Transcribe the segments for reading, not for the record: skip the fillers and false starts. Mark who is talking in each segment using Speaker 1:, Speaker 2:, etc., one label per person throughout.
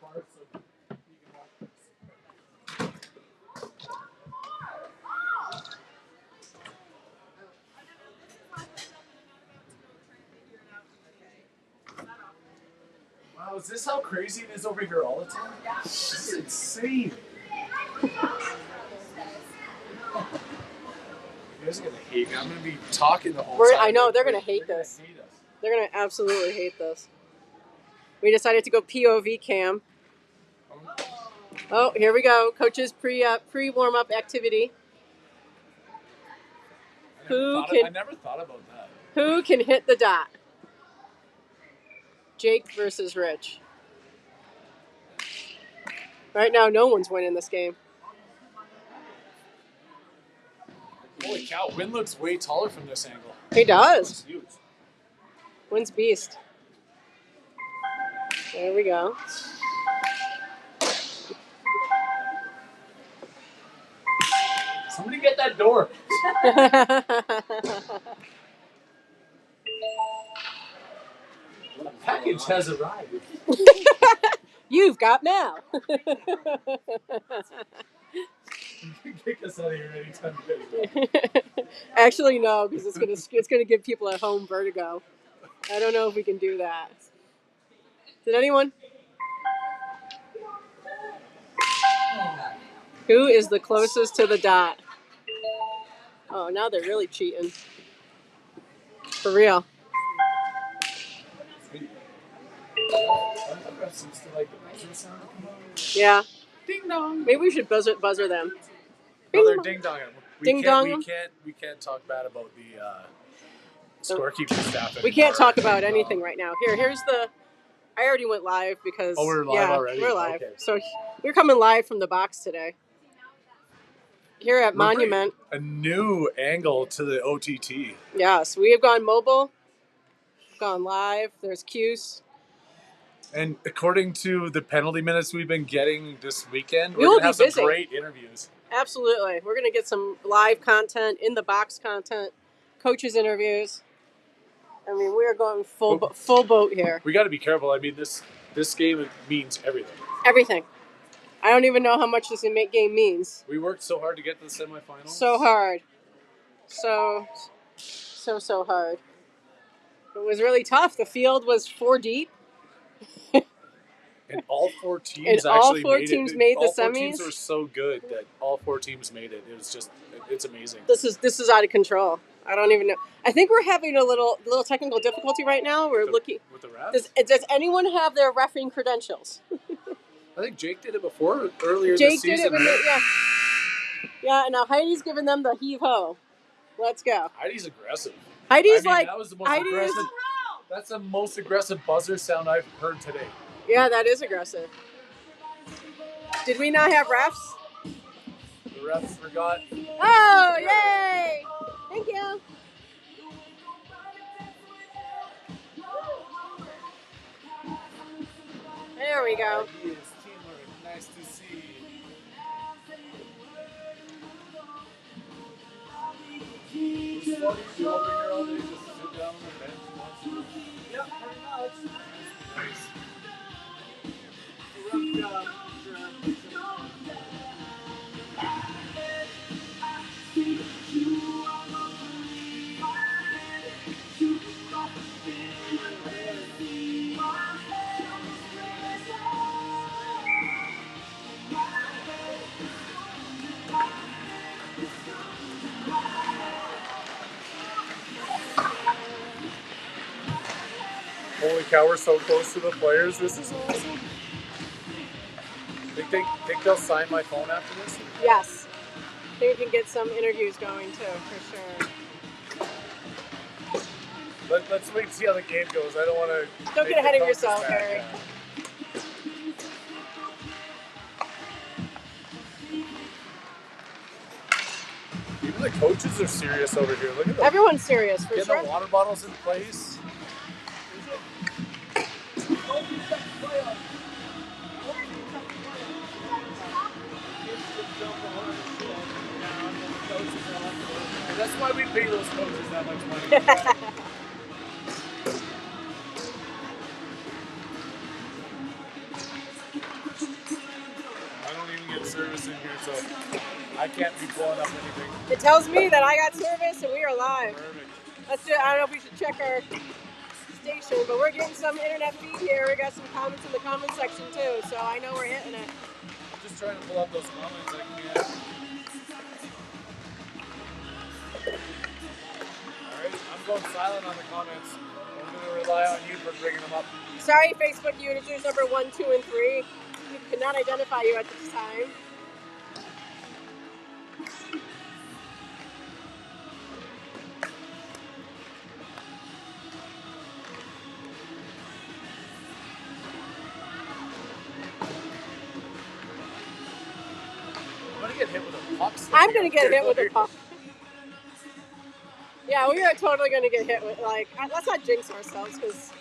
Speaker 1: bar so you can walk. Wow, is this how crazy it is over here all the time? This is insane. You guys are gonna hate me. I'm gonna be talking the whole time.
Speaker 2: I know they're gonna hate this. They're gonna absolutely hate this. We decided to go POV cam. Oh, here we go. Coach's pre warm up activity.
Speaker 1: I never thought about that.
Speaker 2: Who can hit the dot? Jake versus Rich. Right now, no one's winning this game.
Speaker 1: Holy cow, Wynn looks way taller from this angle.
Speaker 2: He does.
Speaker 1: Huge.
Speaker 2: Wynn's beast. There we go.
Speaker 1: Somebody get that door. The package has arrived.
Speaker 2: You've got mail.
Speaker 1: You can kick us out of here anytime you
Speaker 2: Actually, no, because it's gonna give people at home vertigo. I don't know if we can do that. Did anyone? Who is the closest to the dot? Oh, now they're really cheating. For real. Yeah.
Speaker 1: Ding dong.
Speaker 2: Maybe we should buzzer them.
Speaker 1: No, they're ding dong.
Speaker 2: Ding dong.
Speaker 1: We can't talk bad about the scorekeeping staff anymore.
Speaker 2: We can't talk about anything right now. Here's the. I already went live because.
Speaker 1: Oh, we're live already.
Speaker 2: We're live.
Speaker 1: Okay.
Speaker 2: So we're coming live from the box today. Here at Monument.
Speaker 1: A new angle to the OTT.
Speaker 2: Yes, we have gone mobile, gone live. There's Cuse.
Speaker 1: And according to the penalty minutes we've been getting this weekend,
Speaker 2: we're going
Speaker 1: to have some great interviews.
Speaker 2: Absolutely. We're going to get some live content, in the box content, coaches' interviews. I mean, we are going full boat here.
Speaker 1: We got to be careful. I mean, this game means everything.
Speaker 2: Everything. I don't even know how much this game means.
Speaker 1: We worked so hard to get to the semifinals.
Speaker 2: So hard. So hard. It was really tough. The field was 4 deep.
Speaker 1: And all four teams
Speaker 2: made
Speaker 1: the
Speaker 2: semis.
Speaker 1: All four teams were so good that all 4 teams made it. It was just, it's amazing.
Speaker 2: This is out of control. I don't even know. I think we're having a little technical difficulty right now. We're looking
Speaker 1: with the refs.
Speaker 2: Does anyone have their refereeing credentials?
Speaker 1: I think Jake did it before earlier this season.
Speaker 2: Jake did it. Yeah. And now Heidi's giving them the heave ho. Let's go.
Speaker 1: Heidi's aggressive.
Speaker 2: That was
Speaker 1: the most aggressive. That's the most aggressive buzzer sound I've heard today.
Speaker 2: Yeah, that is aggressive. Did we not have refs?
Speaker 1: The refs forgot.
Speaker 2: Oh, yay! Thank you. There we go.
Speaker 1: Nice to see. What do you do over here all day? Just sit down on the bench and watch? Yeah, pretty much. Nice. Rough job. Holy cow, we're so close to the players. This is awesome. Think they'll sign my phone after this?
Speaker 2: Yes. I think we can get some interviews going too, for sure.
Speaker 1: Let's wait and see how the game goes. I don't want to...
Speaker 2: Don't get ahead of yourself, Harry.
Speaker 1: Even the coaches are serious over here. Look at them.
Speaker 2: Everyone's serious, for
Speaker 1: sure.
Speaker 2: Get
Speaker 1: the water bottles in place. That's why we pay those coaches that much money. so I can't be blowing up anything.
Speaker 2: It tells me that I got service and we are live.
Speaker 1: Perfect.
Speaker 2: Let's do. I don't know if we should check our station, but we're getting some internet feed here. We got some comments in the comment section too, so I know we're hitting it.
Speaker 1: I'm just trying to pull up those comments I can. Alright, I'm going silent on the comments. I'm going to rely on you for bringing them up.
Speaker 2: Sorry, Facebook users number 1, 2, and 3. We could not identify you at this time.
Speaker 1: I'm going to get hit with a puck.
Speaker 2: I'm going to get hit with a puck. Yeah, we are totally going to get hit with, like, let's not jinx ourselves, because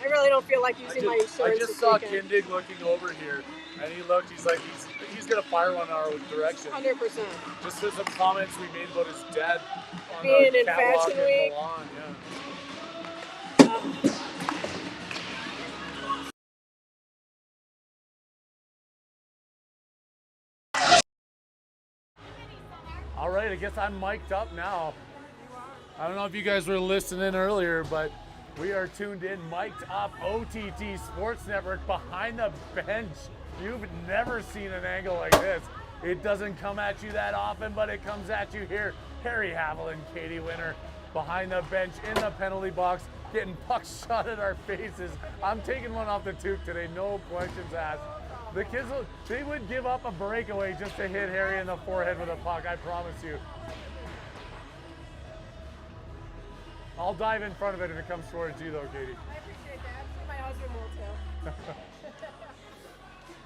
Speaker 2: I really don't feel like using my insurance.
Speaker 1: I just saw Kindig looking over here, and he looked, he's like, he's going to fire one in our direction.
Speaker 2: 100%.
Speaker 1: Just for some comments we made about his dad on
Speaker 2: being
Speaker 1: the
Speaker 2: in
Speaker 1: catwalk
Speaker 2: Fashion
Speaker 1: in
Speaker 2: Week.
Speaker 1: Milan, yeah. All right, I guess I'm mic'd up now. I don't know if you guys were listening earlier, but we are tuned in, mic'd up, OTT Sports Network, behind the bench. You've never seen an angle like this. It doesn't come at you that often, but it comes at you here. Harry Haviland, Katie Winter, behind the bench in the penalty box, getting pucks shot at our faces. I'm taking one off the toque today, no questions asked. The kids, they would give up a breakaway just to hit Harry in the forehead with a puck, I promise you. I'll dive in front of it if it comes towards you though, Katie.
Speaker 2: I appreciate that. My husband will too.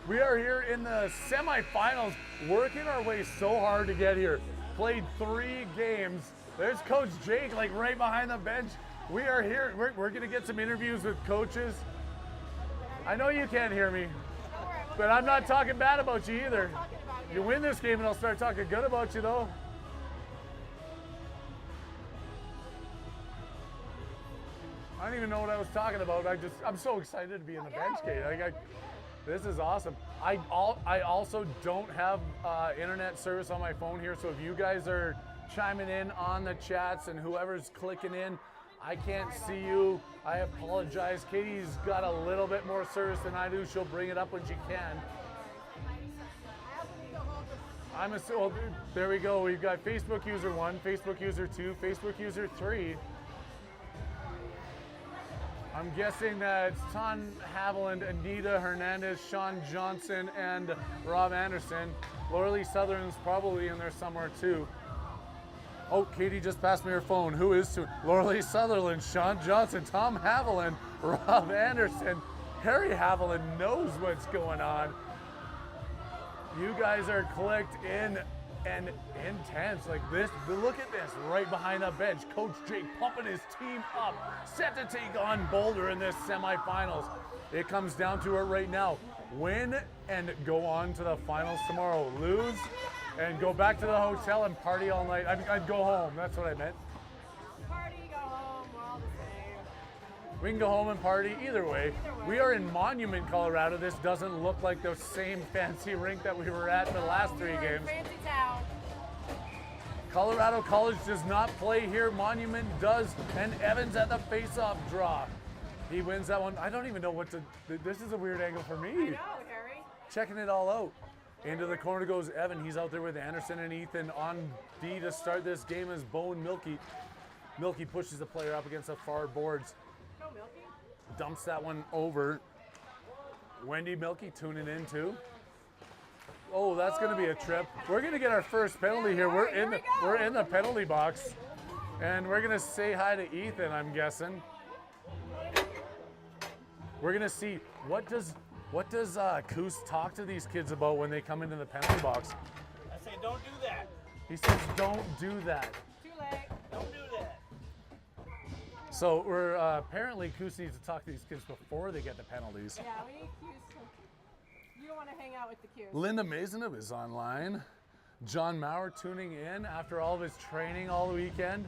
Speaker 1: We are here in the semifinals, working our way so hard to get here. Played 3 games. There's Coach Jake, like right behind the bench. We are here. We're gonna get some interviews with coaches. I know you can't hear me, but I'm not talking bad about you either. You win this game and I'll start talking good about you though. I don't even know what I was talking about. I'm so excited to be in the bench, Kate. This is awesome. I also don't have internet service on my phone here, so if you guys are chiming in on the chats and whoever's clicking in, I can't see you. I apologize. Katie's got a little bit more service than I do. She'll bring it up when she can. Oh, there we go. We've got Facebook user 1, Facebook user 2, Facebook user 3. I'm guessing that's Ton Haviland, Anita Hernandez, Sean Johnson, and Rob Anderson. Laura Lee Sutherland's probably in there somewhere too. Oh, Katie just passed me her phone. Who is to? Laura Lee Sutherland, Sean Johnson, Tom Haviland, Rob Anderson. Harry Haviland knows what's going on. You guys are clicked in and intense like this. Look at this right behind the bench. Coach Jake pumping his team up, set to take on Boulder in this semifinals. It comes down to it right now. Win and go on to the finals tomorrow. Lose and go back to the hotel and party all night. I'd go home. That's what I meant.
Speaker 2: Party, go home, we're all the same.
Speaker 1: We can go home and party either way. We are in Monument, Colorado. This doesn't look like the same fancy rink that we were at in the last 3 games.
Speaker 2: Fancy town.
Speaker 1: Colorado College does not play here. Monument does, and Evans at the face-off draw. He wins that one. I don't even know what to. This is a weird angle for me.
Speaker 2: I know, Harry.
Speaker 1: Checking it all out. Into the corner goes Evan. He's out there with Anderson and Ethan on D to start this game as Bo and Milky. Milky pushes the player up against the far boards.
Speaker 2: Go, Milky.
Speaker 1: Dumps that one over. Wendy Milky tuning in too. Oh, that's going to be a trip. We're going to get our first penalty here. We're in the penalty box, and we're going to say hi to Ethan, I'm guessing. We're going to see what does Coos talk to these kids about when they come into the penalty box.
Speaker 3: I say don't do that.
Speaker 1: He says don't do that.
Speaker 2: Too late.
Speaker 3: Don't do that.
Speaker 1: So we're apparently Coos needs to talk to these kids before they get the penalties.
Speaker 2: Yeah, we need cues. You don't want to hang out with the cues.
Speaker 1: Linda Maisonneuve is online. John Maurer tuning in after all of his training all the weekend.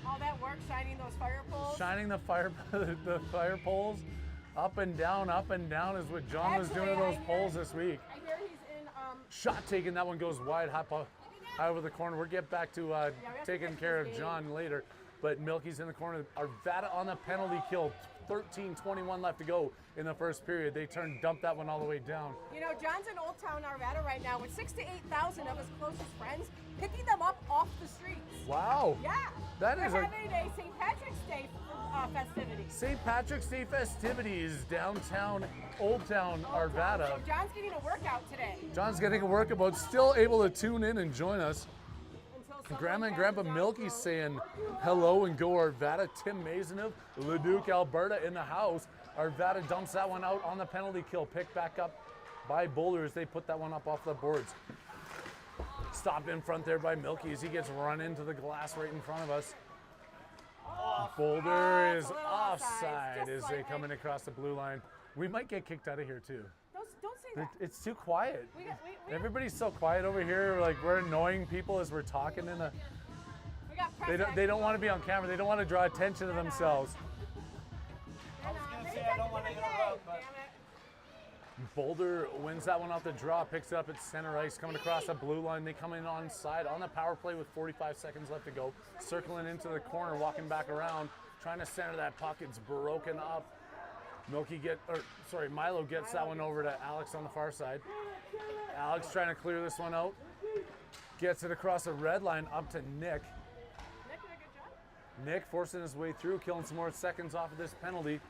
Speaker 2: All that work shining those fire poles.
Speaker 1: Shining the fire poles up and down is what John was doing to those poles this week.
Speaker 2: I hear he's in
Speaker 1: Shot taken, that one goes wide, high over the corner. We'll get back to taking care of John later. But Milky's in the corner. Arvada on the penalty kill. 13:21 left to go in the first period. They dumped that one all the way down.
Speaker 2: You know, John's in Old Town Arvada right now with 6,000 to 8,000 of his closest friends, picking them up off the streets.
Speaker 1: Wow.
Speaker 2: Yeah.
Speaker 1: That
Speaker 2: They're
Speaker 1: is
Speaker 2: having a St. Patrick's Day festivity.
Speaker 1: St. Patrick's Day festivities downtown Old Town Arvada.
Speaker 2: So John's getting a workout today.
Speaker 1: John's getting a workout, but still able to tune in and join us.
Speaker 2: Until
Speaker 1: Grandma and
Speaker 2: someone
Speaker 1: Grandpa
Speaker 2: passes out
Speaker 1: Milky
Speaker 2: through-
Speaker 1: saying hello and go Arvada. Tim Maisonneuve, Leduc, Alberta in the house. Arvada dumps that one out on the penalty kill. Picked back up by Boulder as they put that one up off the boards. Stopped in front there by Milky as he gets run into the glass right in front of us. Boulder
Speaker 2: it's
Speaker 1: is
Speaker 2: a little
Speaker 1: offside
Speaker 2: just
Speaker 1: as they
Speaker 2: slightly.
Speaker 1: come in across the blue line. We might get kicked out of here too.
Speaker 2: Don't say that.
Speaker 1: It's too quiet.
Speaker 2: We got
Speaker 1: Everybody's so quiet over here. Like we're annoying people as we're talking in a. They don't want to be on camera. They don't want to draw attention to themselves.
Speaker 3: I was going to say I don't want to interrupt, but
Speaker 1: Boulder wins that one off the draw, picks it up at center ice, coming across the blue line. They come in onside on the power play with 45 seconds left to go. Circling into the corner, walking back around, trying to center that puck. It's broken up. Milo gets that one over to Alex on the far side. Alex trying to clear this one out. Gets it across the red line up to Nick.
Speaker 2: Nick did a good job.
Speaker 1: Nick forcing his way through, killing some more seconds off of this penalty.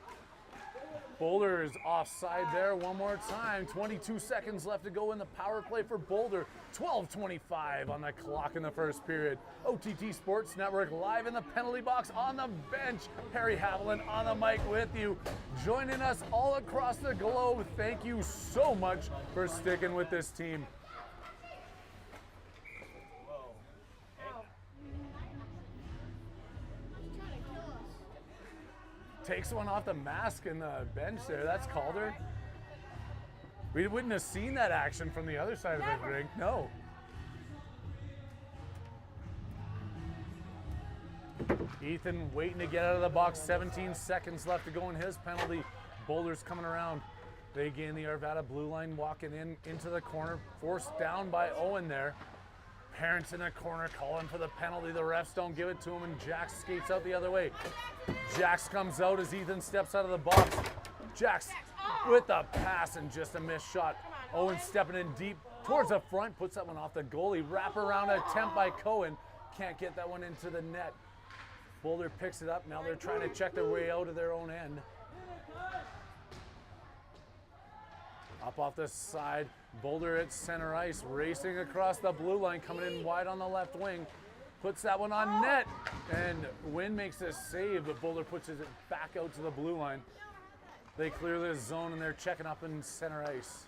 Speaker 1: Boulder is offside there one more time. 22 seconds left to go in the power play for Boulder. 12:25 on the clock in the first period. OTT Sports Network live in the penalty box on the bench. Harry Haviland on the mic with you. Joining us all across the globe. Thank you so much for sticking with this team. Takes one off the mask in the bench there. That's Calder. We wouldn't have seen that action from the other side of the rink. No. Ethan waiting to get out of the box. 17 seconds left to go in his penalty. Boulder's coming around. They gain the Arvada blue line, walking into the corner. Forced down by Owen there. Parents in the corner calling for the penalty. The refs don't give it to him, and Jax skates out the other way. Jax comes out as Ethan steps out of the box. Jax with the pass and just a missed shot. Owen stepping in deep towards the front, puts that one off the goalie. Wraparound attempt by Cohen. Can't get that one into the net. Boulder picks it up. Now they're trying to check their way out of their own end. Up off the side, Boulder at center ice, racing across the blue line, coming in wide on the left wing. Puts that one on net, and Wynn makes a save, but Boulder puts it back out to the blue line. They clear this zone, and they're checking up in center ice.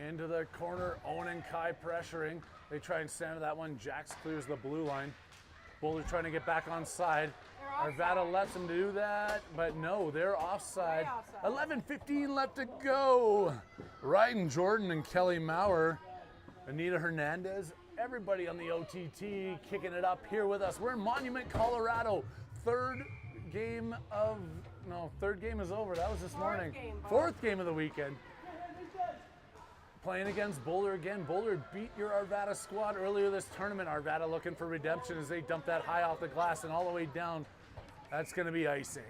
Speaker 1: Into the corner, Owen and Kai pressuring. They try and center that one. Jax clears the blue line. Boulder trying to get back on side. Arvada lets them do that, but no, they're offside. 11:15 left to go. Ryan Jordan and Kelly Maurer, Anita Hernandez, everybody on the OTT kicking it up here with us. We're in Monument, Colorado. Third game is over. That was this morning. Fourth game of the weekend. Playing against Boulder-again. Boulder beat your Arvada squad earlier this tournament. Arvada looking for redemption as they dump that high off the glass and all the way down. That's going to be icing.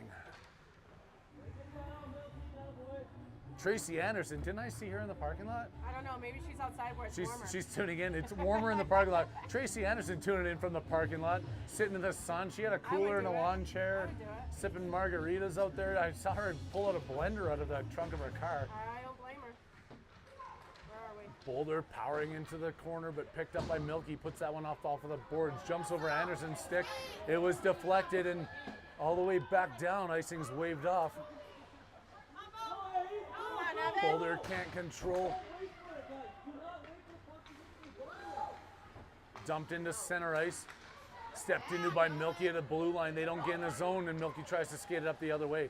Speaker 1: Tracy Anderson, didn't I see her in the parking lot?
Speaker 2: I don't know. Maybe she's outside where it's warmer.
Speaker 1: She's tuning in. It's warmer in the parking lot. Tracy Anderson tuning in from the parking lot, sitting in the sun. She had a cooler and a lawn chair, sipping margaritas out there. I saw her pull out a blender out of the trunk of her car.
Speaker 2: I don't blame her. Where are we?
Speaker 1: Boulder powering into the corner, but picked up by Milky. Puts that one off of the boards. Jumps over Anderson's stick. It was deflected and all the way back down. Icing's waved off. Boulder can't control. Dumped into center ice. Stepped into by Milky at the blue line. They don't get in the zone, and Milky tries to skate it up the other way.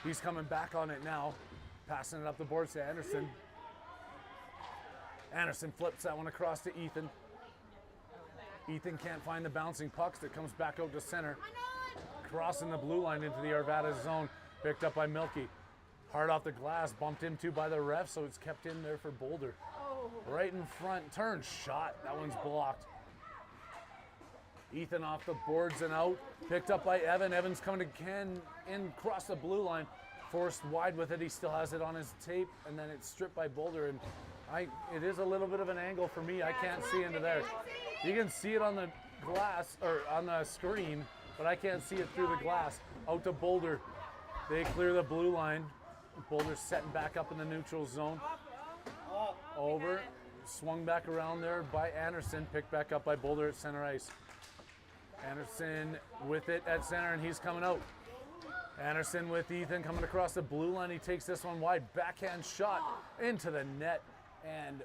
Speaker 1: He's coming back on it now. Passing it up the boards to Anderson. Anderson flips that one across to Ethan. Ethan can't find the bouncing pucks. That comes back out to center. Crossing the blue line into the Arvada zone. Picked up by Milky. Hard off the glass, bumped into by the ref, so it's kept in there for Boulder.
Speaker 2: Oh.
Speaker 1: Right in front, turn, shot. That one's blocked. Ethan off the boards and out. Picked up by Evan. Evan's coming again in across the blue line. Forced wide with it. He still has it on his tape, and then it's stripped by Boulder. And it is a little bit of an angle for me. I can't see into there. You can see it on the glass or on the screen, but I can't see it through the glass. Out to Boulder. They clear the blue line. Boulder setting back up in the neutral zone. Over, swung back around there by Anderson, picked back up by Boulder at center ice. Anderson with it at center, and he's coming out. Anderson with Ethan coming across the blue line. He takes this one wide, backhand shot into the net and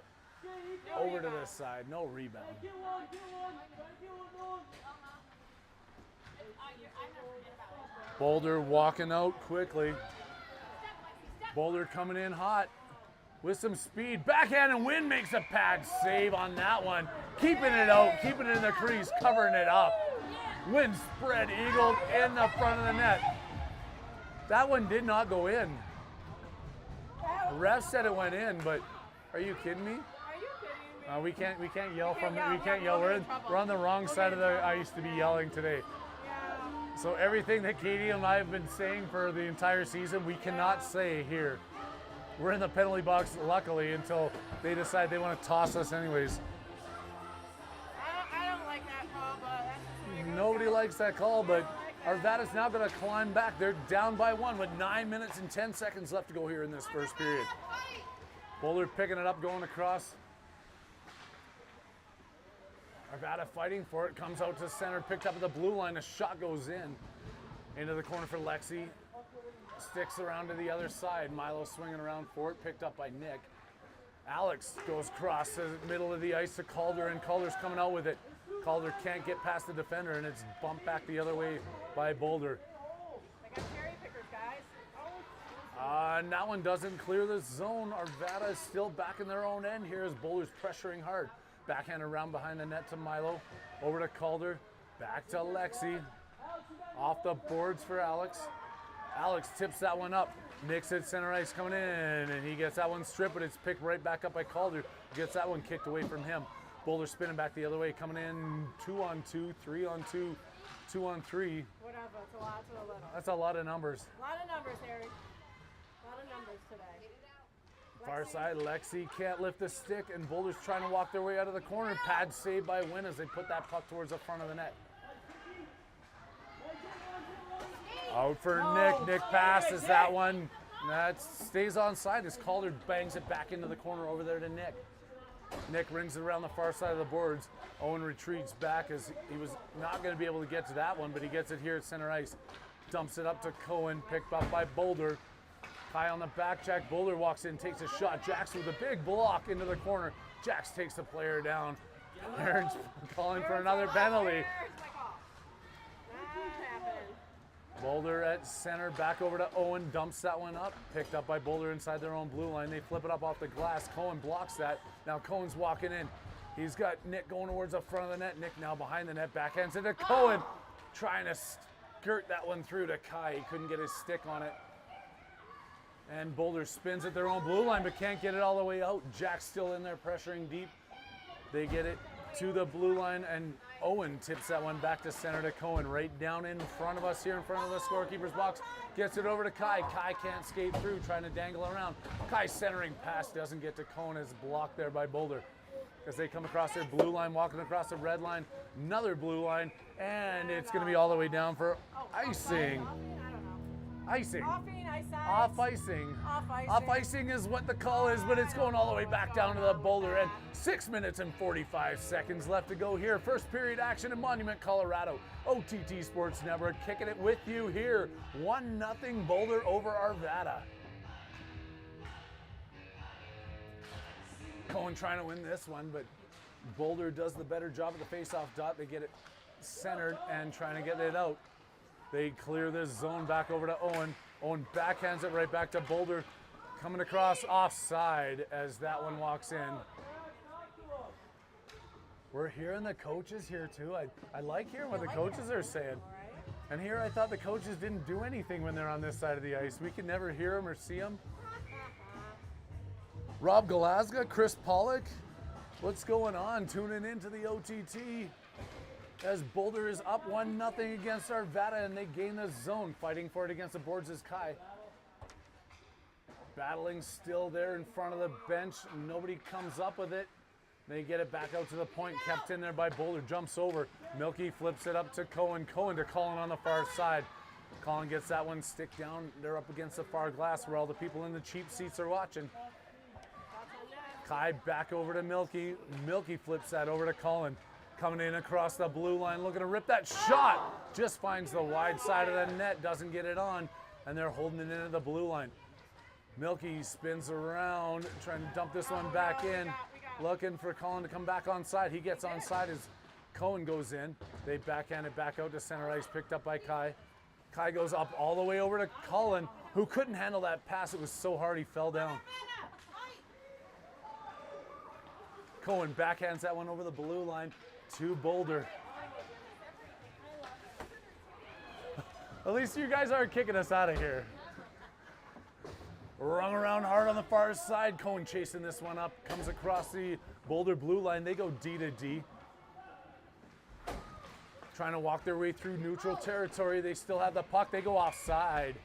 Speaker 1: over to this side. No rebound. Boulder walking out quickly. Boulder coming in hot with some speed. Backhand, and Wynn makes a pad save on that one. Keeping it out, keeping it in the crease, covering it up. Wynn spread eagled in the front of the net. That one did not go in. The ref said it went in, but are you kidding me?
Speaker 2: Are you kidding me?
Speaker 1: We can't yell from we can't yell. We're on the wrong side of the ice to be yelling today.
Speaker 2: Yeah.
Speaker 1: So everything that Katie and I have been saying for the entire season, we cannot say here. We're in the penalty box, luckily, until they decide they want to toss us anyways.
Speaker 2: I don't like that call, but that's just what you're gonna
Speaker 1: Nobody
Speaker 2: say.
Speaker 1: likes that call, but Arvada's now going to climb back. They're down by 1 with 9 minutes and 10 seconds left to go here in this first period. Boulder picking it up, going across. Arvada fighting for it, comes out to center, picked up at the blue line. A shot goes in into the corner for Lexi. Sticks around to the other side. Milo swinging around for it, picked up by Nick. Alex goes across the middle of the ice to Calder, and Calder's coming out with it. Calder can't get past the defender, and it's bumped back the other way by Boulder.
Speaker 2: They got cherry pickers, guys.
Speaker 1: And that one doesn't clear the zone. Arvada is still back in their own end here as Boulder's pressuring hard. Backhand around behind the net to Milo. Over to Calder. Back to Lexi. Off the boards for Alex. Alex tips that one up. Nick's at center ice coming in, and he gets that one stripped, but it's picked right back up by Calder. Gets that one kicked away from him. Boulder spinning back the other way, coming in 2-on-2, 3-on-2, 2-on-3.
Speaker 2: Whatever, it's a lot to a little.
Speaker 1: That's a lot of numbers.
Speaker 2: A lot of numbers, Harry. A lot of numbers today.
Speaker 1: Far side, Lexi can't lift the stick, and Boulder's trying to walk their way out of the corner. Pad saved by Wynn as they put that puck towards the front of the net. Out for Nick. Nick passes that one. That stays on side as Calder bangs it back into the corner over there to Nick. Nick rings it around the far side of the boards. Owen retreats back as he was not going to be able to get to that one, but he gets it here at center ice. Dumps it up to Cohen, picked up by Boulder. High on the back check. Boulder walks in, takes a shot. Jax with a big block into the corner. Jax takes the player down. Aaron's calling for another penalty. Boulder at center, back over to Owen, dumps that one up, picked up by Boulder inside their own blue line. They flip it up off the glass. Cohen blocks that. Now Cohen's walking in. He's got Nick going towards the front of the net. Nick now behind the net, backhands into Cohen, trying to skirt that one through to Kai. He couldn't get his stick on it. And Boulder spins at their own blue line, but can't get it all the way out. Jack's still in there pressuring deep. They get it to the blue line, and Owen tips that one back to center to Cohen, right down in front of us here in front of the scorekeeper's box. Gets it over to Kai. Kai can't skate through, trying to dangle around. Kai centering pass doesn't get to Cohen. It's blocked there by Boulder as they come across their blue line, walking across the red line. Another blue line, and it's going to be all the way down for icing. Icing. Off icing. Off icing is what the call is, but it's going all the way back down to the Boulder end. 6 minutes and 45 seconds left to go here. First period action in Monument, Colorado. OTT Sports Network kicking it with you here. 1-0 Boulder over Arvada. Cohen trying to win this one, but Boulder does the better job at the face-off dot. They get it centered and trying to get it out. They clear this zone back over to Owen. Owen backhands it right back to Boulder. Coming across offside as that one walks in. We're hearing the coaches here too. I like hearing what the coaches are saying. And here I thought the coaches didn't do anything when they're on this side of the ice. We could never hear them or see them. Rob Glasgow, Chris Pollock, what's going on? Tuning into the OTT as Boulder is up 1-0 against Arvada, and they gain the zone. Fighting for it against the boards is Kai. Battling still there in front of the bench. Nobody comes up with it. They get it back out to the point, kept in there by Boulder, jumps over. Milky flips it up to Cohen. Cohen to Colin on the far side. Colin gets that one stick down. They're up against the far glass where all the people in the cheap seats are watching. Kai back over to Milky. Milky flips that over to Colin. Coming in across the blue line, looking to rip that shot. Just finds the wide side of the net, doesn't get it on, and they're holding it into the blue line. Milky spins around, trying to dump this one back in. Looking for Colin to come back onside. He gets onside as Cohen goes in. They backhand it back out to center ice, picked up by Kai. Kai goes up all the way over to Colin, who couldn't handle that pass. It was so hard he fell down. Cohen backhands that one over the blue line to Boulder. At least you guys aren't kicking us out of here. Rung around hard on the far side. Cohen chasing this one up. Comes across the Boulder blue line. They go D to D. Trying to walk their way through neutral territory. They still have the puck. They go offside.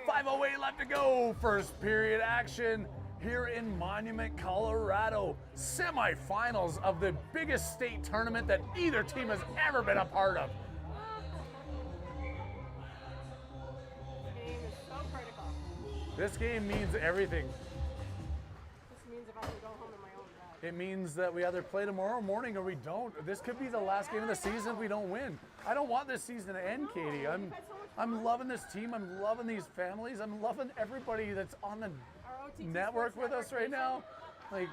Speaker 1: 5:08 left to go. First period action here in Monument, Colorado. Semifinals of the biggest state tournament that either team has ever been a part of. This game means everything.
Speaker 2: This means if I can go home in my own bed.
Speaker 1: It means that we either play tomorrow morning or we don't. This could be the last game of the season if we don't win. I don't want this season to end, Katie. I'm loving this team. I'm loving these families. I'm loving everybody that's on the network with us right now. Like,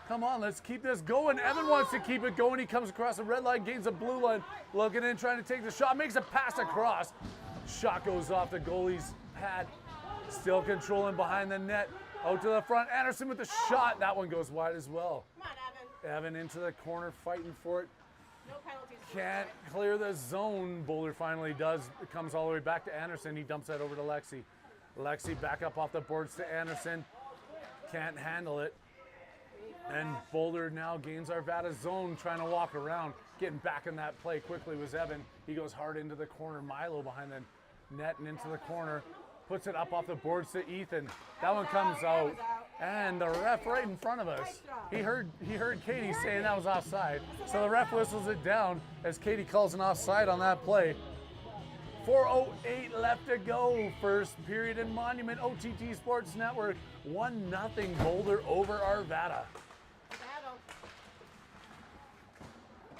Speaker 1: come on, let's keep this going. Evan wants to keep it going. He comes across the red line, gains the blue line, looking in, trying to take the shot, makes a pass across. Shot goes off the goalie's pad. Still controlling behind the net. Out to the front. Anderson with the shot. That one goes wide as well.
Speaker 2: Come on, Evan.
Speaker 1: Evan into the corner, fighting for it.
Speaker 2: No penalties.
Speaker 1: Can't clear the zone. Boulder finally does. It comes all the way back to Anderson. He dumps that over to Lexi. Lexi back up off the boards to Anderson. Can't handle it. And Boulder now gains Arvada's zone, trying to walk around. Getting back in that play quickly was Evan. He goes hard into the corner. Milo behind the net and into the corner. Puts it up off the boards to Ethan. That one comes out. And the ref right in front of us. He heard Katie saying that was offside. So the ref whistles it down as Katie calls an offside on that play. 4:08 left to go. First period in Monument, OTT Sports Network. 1-0 Boulder over Arvada.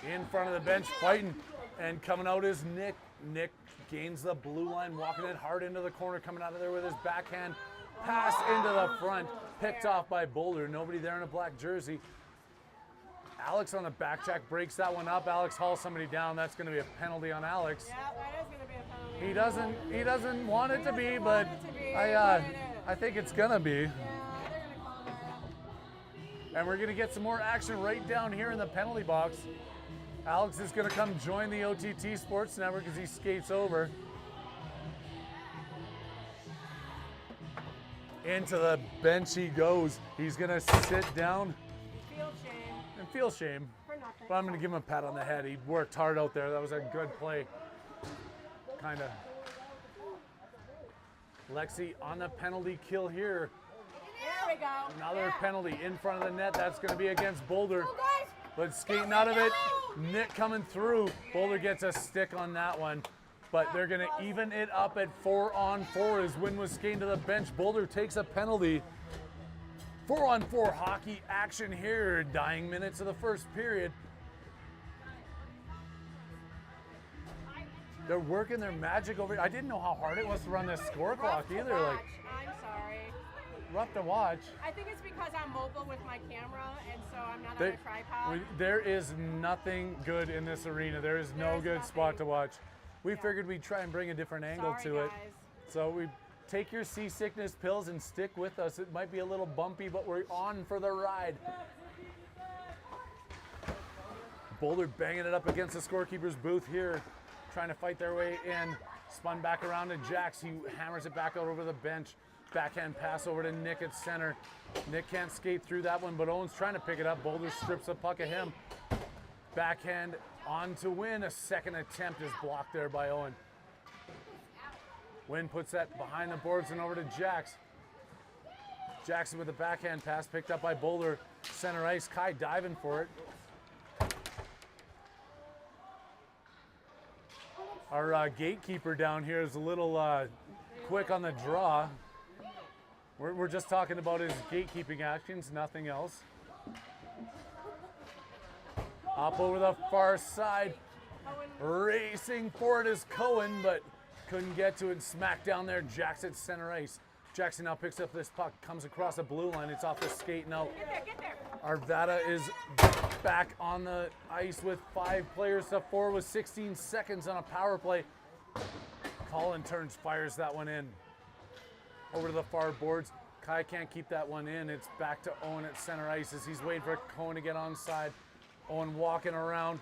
Speaker 1: In front of the bench fighting, and coming out is Nick. Nick gains the blue line, walking it hard into the corner, coming out of there with his backhand. Pass into the front, picked off by Boulder. Nobody there in a black jersey. Alex on the back check breaks that one up. Alex hauls somebody down. That's going to be a penalty on Alex.
Speaker 2: Yeah, that is going to be a penalty.
Speaker 1: He doesn't want it to be, but I think it's going to be.
Speaker 2: Yeah, they're going to call that.
Speaker 1: And we're going to get some more action right down here in the penalty box. Alex is going to come join the OTT Sports Network as he skates over. Into the bench he goes. He's going to sit down
Speaker 2: Feel shame
Speaker 1: and feel shame.
Speaker 2: for nothing.
Speaker 1: But I'm going to give him a pat on the head. He worked hard out there. That was a good play. Kind of. Lexi on the penalty kill here.
Speaker 2: There we go.
Speaker 1: Another penalty in front of the net. That's going to be against Boulder.
Speaker 2: Go, guys.
Speaker 1: But skating out of it, Nick coming through. Boulder gets a stick on that one. But they're going to even it up at 4-on-4 as Wynn was skating to the bench. Boulder takes a penalty. 4-on-4 hockey action here. Dying minutes of the first period. They're working their magic over. I didn't know how hard it was to run this score clock either. Like,
Speaker 2: I'm sorry.
Speaker 1: rough to watch.
Speaker 2: I think it's because I'm mobile with my camera, and so I'm not on a tripod.
Speaker 1: There is nothing good in this arena. There is no good spot to watch. We figured we'd try and bring a different angle to it. So we take your seasickness pills and stick with us. It might be a little bumpy, but we're on for the ride. Boulder banging it up against the scorekeeper's booth here, trying to fight their way in. Spun back around to Jax. He hammers it back out over the bench. Backhand pass over to Nick at center. Nick can't skate through that one, but Owen's trying to pick it up. Boulder strips the puck of him. Backhand on to Win. A second attempt is blocked there by Owen. Win puts that behind the boards and over to Jax. Jackson with the backhand pass picked up by Boulder. Center ice. Kai diving for it. Our gatekeeper down here is a little quick on the draw. We're just talking about his gatekeeping actions, nothing else. Up over the far side. Racing for it is Cohen, but couldn't get to it. Smack down there. Jackson at center ice. Jackson now picks up this puck, comes across the blue line. It's off the skate now.
Speaker 2: Get there.
Speaker 1: Arvada is back on the ice with 5 players to 4 with 16 seconds on a power play. Colin turns, fires that one in. Over to the far boards. Kai can't keep that one in. It's back to Owen at center ice as he's waiting for Cohen to get onside. Owen walking around,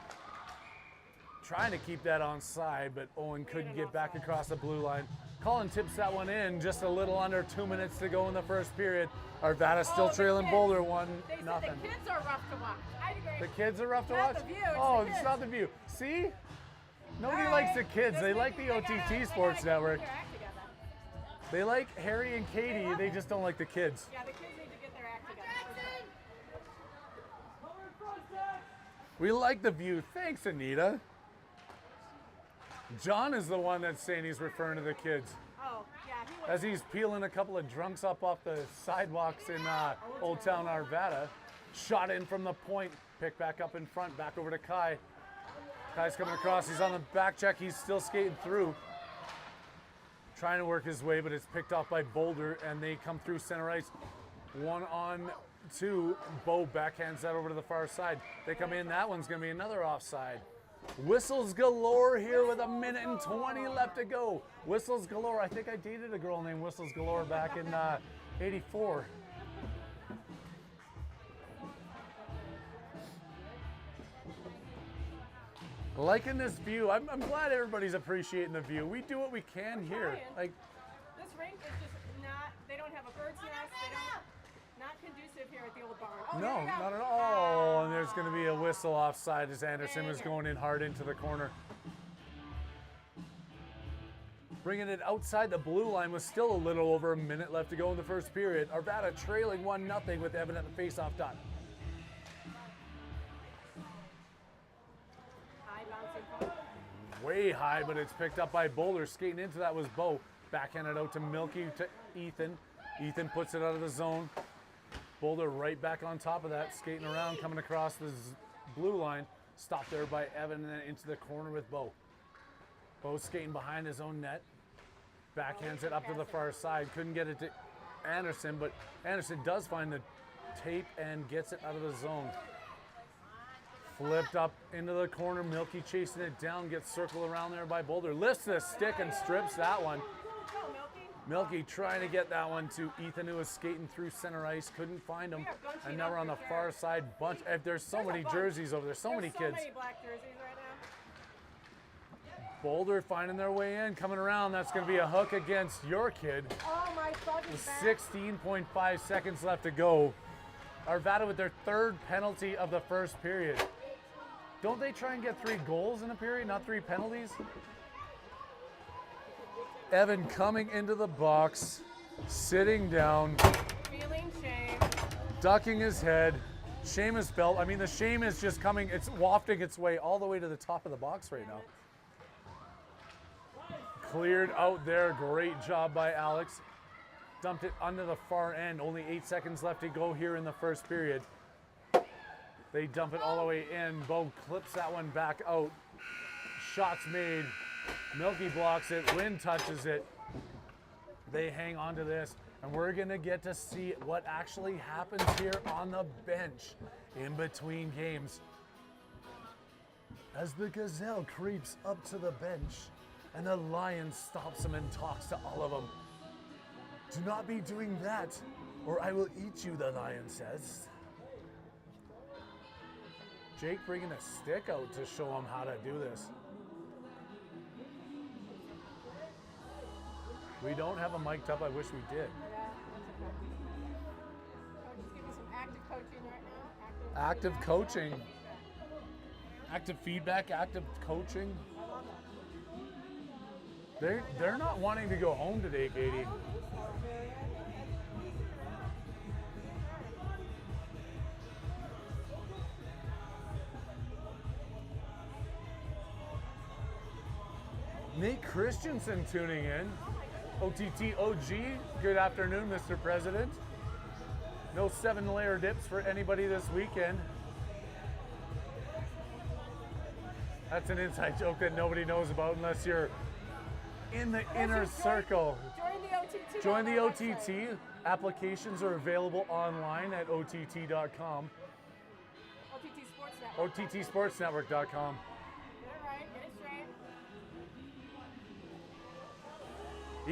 Speaker 1: trying to keep that onside, but Owen couldn't get back across the blue line. Colin tips that one in, just a little under 2 minutes to go in the first period. Arvada still trailing Boulder 1-0.
Speaker 2: The kids are rough to watch. I agree.
Speaker 1: The kids are rough to
Speaker 2: Not
Speaker 1: watch?
Speaker 2: the view,
Speaker 1: It's not the view. See? Nobody likes the kids. They like the OTT Sports Network. They like Harry and Katie. They just don't like the kids.
Speaker 2: Yeah, the kids need to get their act together.
Speaker 1: We like the view. Thanks, Anita. John is the one that's saying he's referring to the kids.
Speaker 2: Oh, yeah, he was.
Speaker 1: As he's peeling a couple of drunks up off the sidewalks in Old Town Arvada. Shot in from the point. Pick back up in front. Back over to Kai. Kai's coming across. He's on the back check. He's still skating through. Trying to work his way, but it's picked off by Boulder, and they come through center ice. 1-on-2. Bo backhands that over to the far side. They come in. That one's going to be another offside. Whistles galore here with 1:20 left to go. Whistles galore. I think I dated a girl named Whistles Galore back in '84. Liking this view. I'm glad everybody's appreciating the view. We do what we can here. Like,
Speaker 2: this rink is just not, they don't have a bird's nest. They don't, not conducive here at the old barn. Oh,
Speaker 1: no,
Speaker 2: here we go.
Speaker 1: not at all. And there's going to be a whistle offside as Anderson was going in hard into the corner. Bringing it outside the blue line with still a little over a minute left to go in the first period. Arvada trailing 1-0 with Evan at the faceoff dot.
Speaker 2: High bouncing ball.
Speaker 1: Way high, but it's picked up by Boulder. Skating into that was Bo. Backhanded out to Milky to Ethan. Ethan puts it out of the zone. Boulder right back on top of that, skating around, coming across the blue line. Stopped there by Evan and then into the corner with Bo. Bo skating behind his own net. Backhands it up to the far side. Couldn't get it to Anderson, but Anderson does find the tape and gets it out of the zone. Flipped up into the corner. Milky chasing it down, gets circled around there by Boulder. Lifts the stick and strips that one. Milky trying to get that one to Ethan, who was skating through center ice. Couldn't find him. And now we're on the far side. There's so many jerseys over there. So many kids.
Speaker 2: So many black jerseys right now.
Speaker 1: Boulder finding their way in. Coming around. That's going to be a hook against your kid.
Speaker 2: Oh, my fucking
Speaker 1: With 16.5 seconds left to go. Arvada with their 3rd penalty of the first period. Don't they try and get 3 goals in a period, not 3 penalties? Evan coming into the box, sitting down,
Speaker 2: feeling shame,
Speaker 1: ducking his head. Shame is felt. I mean, the shame is just coming, it's wafting its way all the way to the top of the box right now. Cleared out there. Great job by Alex. Dumped it under the far end. Only 8 seconds left to go here in the first period. They dump it all the way in. Bo clips that one back out. Shots made. Milky blocks it. Wynn touches it. They hang on to this. And we're going to get to see what actually happens here on the bench in between games. As the Gazelle creeps up to the bench and the Lion stops him and talks to all of them. Do not be doing that, or I will eat you, the Lion says. Jake bringing a stick out to show him how to do this. We don't have a mic'd up. I wish we did.
Speaker 2: Yeah, that's okay. Coach, give me some active coaching right now.
Speaker 1: Active
Speaker 2: feedback.
Speaker 1: coaching. Active feedback, active coaching.
Speaker 2: I love it.
Speaker 1: They're not wanting to go home today, Katie. Nate Christensen tuning in. OTT OG, good afternoon, Mr. President. No 7-layer dips for anybody this weekend. That's an inside joke that nobody knows about unless you're in the inner circle.
Speaker 2: Join the OTT.
Speaker 1: Join the
Speaker 2: on our
Speaker 1: OTT.
Speaker 2: website.
Speaker 1: Applications are available online at OTT.com.
Speaker 2: OTT Sports Network.
Speaker 1: OTTSportsNetwork.com.
Speaker 2: Get it right. Get it straight.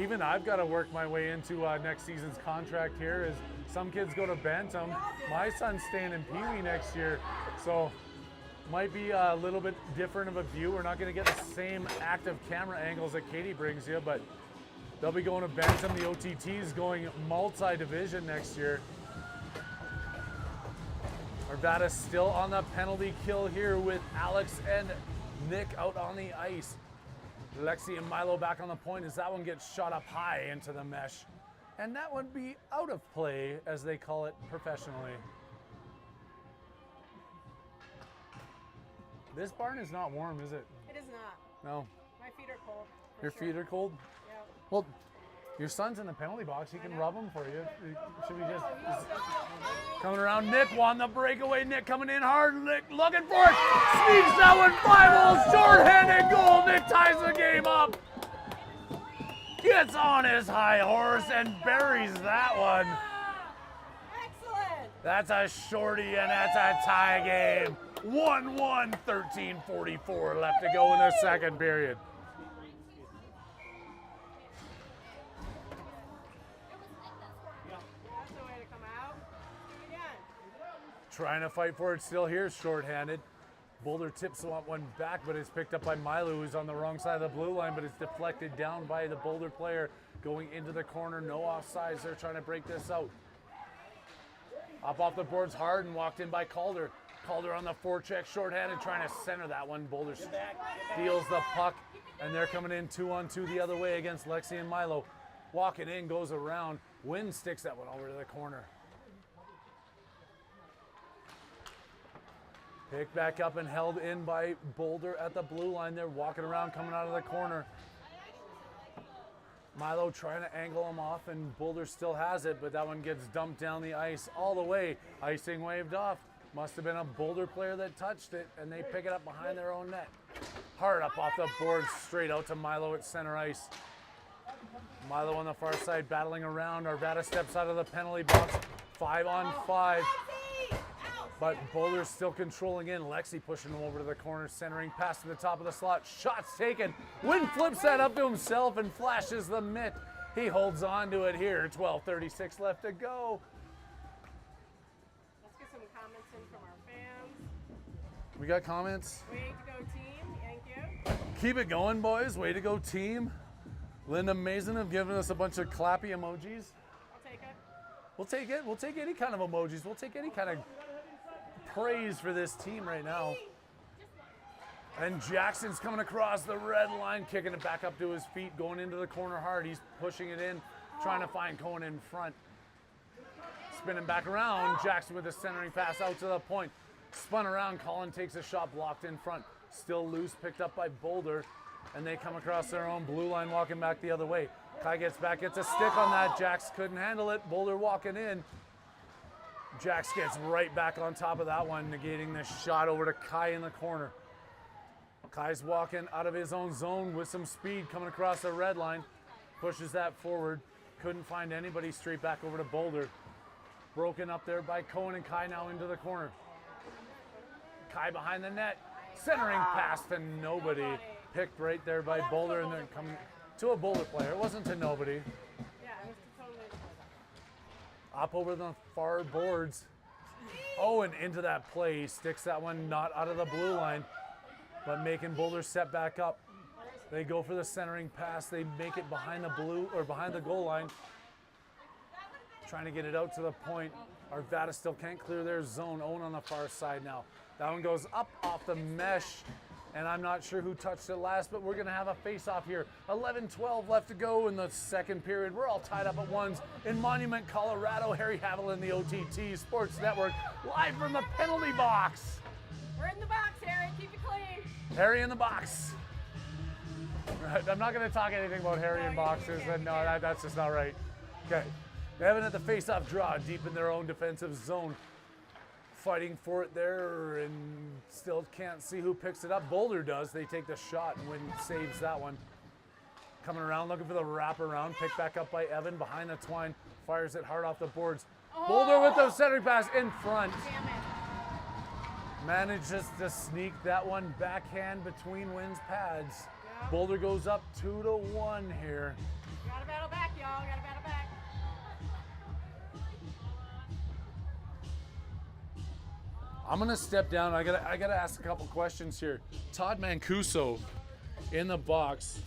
Speaker 1: Even I've got to work my way into next season's contract here as some kids go to Bantam. My son's staying in Pee Wee next year, so might be a little bit different of a view. We're not going to get the same active camera angles that Katie brings you, but they'll be going to Bantam. The OTT is going multi-division next year. Arvada still on the penalty kill here with Alex and Nick out on the ice. Lexi and Milo back on the point as that one gets shot up high into the mesh. And that would be out of play, as they call it professionally. This barn is not warm, is it?
Speaker 2: It is not.
Speaker 1: No.
Speaker 2: My feet are cold. for
Speaker 1: Your
Speaker 2: sure.
Speaker 1: feet are cold?
Speaker 2: Yeah.
Speaker 1: Well, your son's in the penalty box. He can rub them for you. Should we just coming around? Nick won the breakaway. Nick coming in hard. Nick looking for it. Sneaks that one. 5-0 shorthanded goal. Nick ties the game up. Gets on his high horse and buries that one.
Speaker 2: Excellent.
Speaker 1: That's a shorty and that's a tie game. 1-1, 13:44 left to go in the second period.
Speaker 2: That's the way to come out. Do it again.
Speaker 1: Trying to fight for it still here, shorthanded. Boulder tips one back, but it's picked up by Milo, who's on the wrong side of the blue line, but it's deflected down by the Boulder player going into the corner. No offsides. They're trying to break this out. Up off the boards hard and walked in by Calder. Calder on the forecheck, shorthanded, trying to center that one. Boulder steals the puck, and they're coming in 2-on-2 the other way against Lexi and Milo. Walking in, goes around. Wynn sticks that one over to the corner. Picked back up and held in by Boulder at the blue line. They're walking around, coming out of the corner. Milo trying to angle him off, and Boulder still has it, but that one gets dumped down the ice all the way. Icing waved off. Must have been a Boulder player that touched it, and they pick it up behind their own net. Hard up off the board, straight out to Milo at center ice. Milo on the far side battling around. Arvada steps out of the penalty box. 5-on-5. But Boulder's still controlling in. Lexi pushing him over to the corner, centering pass to the top of the slot. Shots taken. Wynn flips that up to himself and flashes the mitt. He holds on to it here. 12:36 left to go.
Speaker 2: Let's get some comments in from our fans.
Speaker 1: We got comments.
Speaker 2: Way to go, team. Thank you.
Speaker 1: Keep it going, boys. Way to go, team. Linda Mason have given us a bunch of clappy emojis.
Speaker 2: I'll take it.
Speaker 1: We'll take it. We'll take any kind of emojis. We'll take any kind of praise for this team right now. And Jackson's coming across the red line, kicking it back up to his feet, going into the corner hard. He's pushing it in, trying to find Cohen in front. Spinning back around, Jackson with a centering pass out to the point. Spun around, Colin takes a shot, blocked in front. Still loose, picked up by Boulder, and they come across their own blue line, walking back the other way. Kai gets back, gets a stick on that. Jax couldn't handle it. Boulder walking in. Jax gets right back on top of that one, negating the shot over to Kai in the corner. Kai's walking out of his own zone with some speed, coming across the red line. Pushes that forward. Couldn't find anybody, straight back over to Boulder. Broken up there by Cohen, and Kai now into the corner. Kai behind the net. Centering pass to nobody. Picked right there by Boulder, and then coming to a Boulder player. It wasn't to nobody.
Speaker 2: Yeah, it was totally.
Speaker 1: Up over the far boards. Oh, and into that play. Sticks that one not out of the blue line, but making Boulder set back up.
Speaker 2: Where is it?
Speaker 1: They go for the centering pass. They make it behind the behind the goal line. Trying to get it out to the point. Arvada still can't clear their zone. Owen on the far side now. That one goes up off the mesh. And I'm not sure who touched it last, but we're going to have a face-off here. 11-12 left to go in the second period. We're all tied up at ones in Monument, Colorado. Harry Haviland, the OTT Sports Network, live from the penalty box.
Speaker 2: We're in the box, Harry. Keep it clean.
Speaker 1: Harry in the box. Right, I'm not going to talk anything about Harry in boxes. No, that's just not right. Okay. Evan at the face-off draw, deep in their own defensive zone. Fighting for it there and still can't see who picks it up. Boulder does. They take the shot and saves that one. Coming around looking for the wraparound. Picked back up by Evan behind the twine. Fires it hard off the boards. Boulder with the centering pass in front.
Speaker 2: Damn it.
Speaker 1: Manages to sneak that one backhand between Wynn's pads.
Speaker 2: Yeah.
Speaker 1: Boulder goes up 2-1 here.
Speaker 2: Gotta battle back, y'all. Gotta battle back.
Speaker 1: I'm gonna step down. I gotta ask a couple questions here. Todd Mancuso in the box.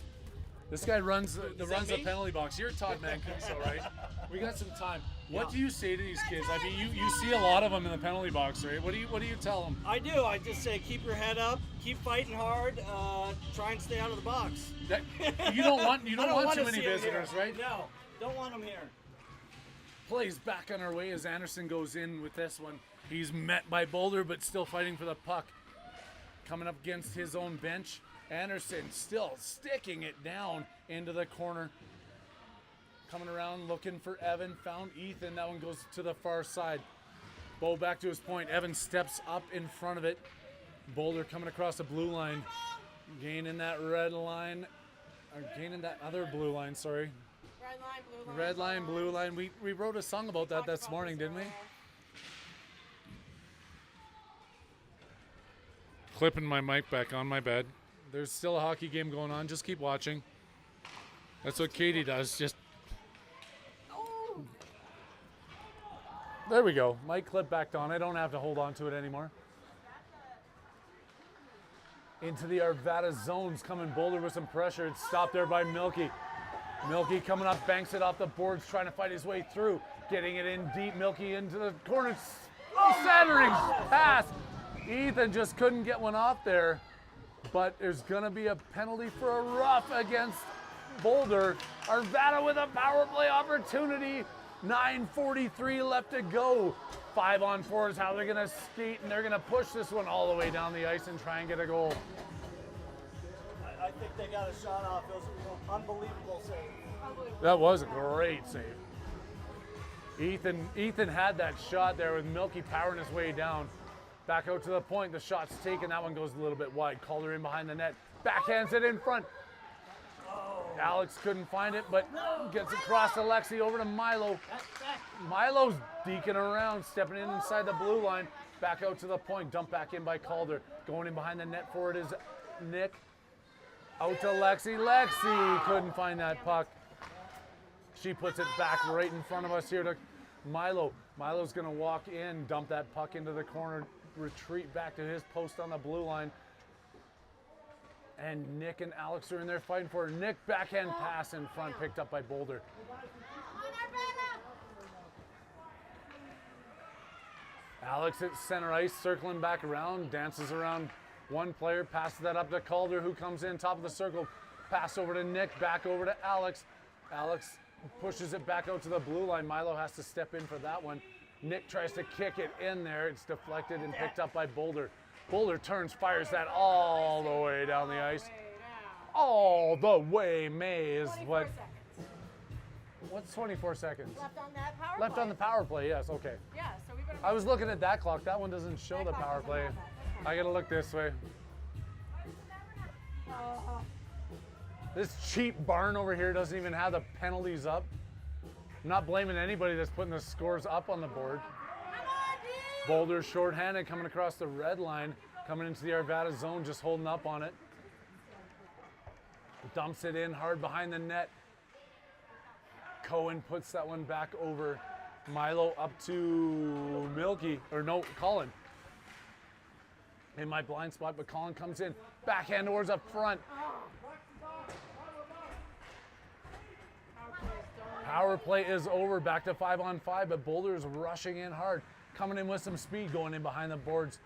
Speaker 1: This guy runs the penalty box. You're Todd Mancuso, right? We got some time. What do you say to these kids? I mean, you see a lot of them in the penalty box, right? What do you tell them?
Speaker 3: I do. I just say keep your head up, keep fighting hard, try and stay out of the box.
Speaker 1: You don't want
Speaker 3: want
Speaker 1: too
Speaker 3: to
Speaker 1: many
Speaker 3: see 'em
Speaker 1: visitors,
Speaker 3: here.
Speaker 1: right?
Speaker 3: No, don't want them here.
Speaker 1: Plays back on our way as Anderson goes in with this one. He's met by Boulder, but still fighting for the puck. Coming up against his own bench. Anderson still sticking it down into the corner. Coming around looking for Evan. Found Ethan. That one goes to the far side. Bo back to his point. Evan steps up in front of it. Boulder coming across the blue line. Gaining that red line. Or gaining that other blue line, sorry.
Speaker 2: Red line, blue line.
Speaker 1: Red line, blue line. We wrote a song about that this morning, didn't we? Clipping my mic back on, my bad. There's still a hockey game going on. Just keep watching. That's what Katie does. Just. There we go. Mic clip back on. I don't have to hold on to it anymore. Into the Arvada zones. Coming Boulder with some pressure. It's stopped there by Milky. Milky coming up, banks it off the boards, trying to fight his way through. Getting it in deep. Milky into the corner. Centering pass. Ethan just couldn't get one off there, but there's gonna be a penalty for a rough against Boulder. Arvada with a power play opportunity. 9:43 left to go. 5-on-4 is how they're gonna skate, and they're gonna push this one all the way down the ice and try and get a goal.
Speaker 3: I think they got a shot off. It was an unbelievable save.
Speaker 1: That was a great save. Ethan had that shot there with Milky powering his way down. Back out to the point, the shot's taken. That one goes a little bit wide. Calder in behind the net. Backhands it in front. Alex couldn't find it, but gets across to Lexi over to Milo. Milo's deking around, stepping in inside the blue line. Back out to the point, dumped back in by Calder. Going in behind the net for it is Nick. Out to Lexi. Lexi couldn't find that puck. She puts it back right in front of us here to Milo. Milo's gonna walk in, dump that puck into the corner, retreat back to his post on the blue line. And Nick and Alex are in there fighting for it. Nick backhand pass in front, picked up by Boulder. Alex at center ice, circling back around, dances around one player, passes that up to Calder, who comes in top of the circle. Pass over to Nick, back over to Alex. Alex pushes it back out to the blue line. Milo has to step in for that one. Nick tries to kick it in there. It's deflected and picked up by Boulder. Boulder turns, fires that all the way down the ice. All the way, May is what? What's 24 seconds?
Speaker 2: Left on that power
Speaker 1: Left
Speaker 2: play.
Speaker 1: on the power play, yes, okay.
Speaker 2: Yeah, so we better.
Speaker 1: I was looking at that clock. That one doesn't show the
Speaker 2: clock
Speaker 1: power
Speaker 2: doesn't
Speaker 1: play.
Speaker 2: have that. That's
Speaker 1: I gotta look this way. This cheap barn over here doesn't even have the penalties up. I'm not blaming anybody that's putting the scores up on the board. Boulder shorthanded coming across the red line, coming into the Arvada zone, just holding up on it. Dumps it in hard behind the net. Cohen puts that one back over. Milo up to Milky, or no, Colin. In my blind spot, but Colin comes in. Backhand towards up front. power play is over. Back to 5-on-5, but Boulder is rushing in hard. Coming in with some speed, going in behind the boards.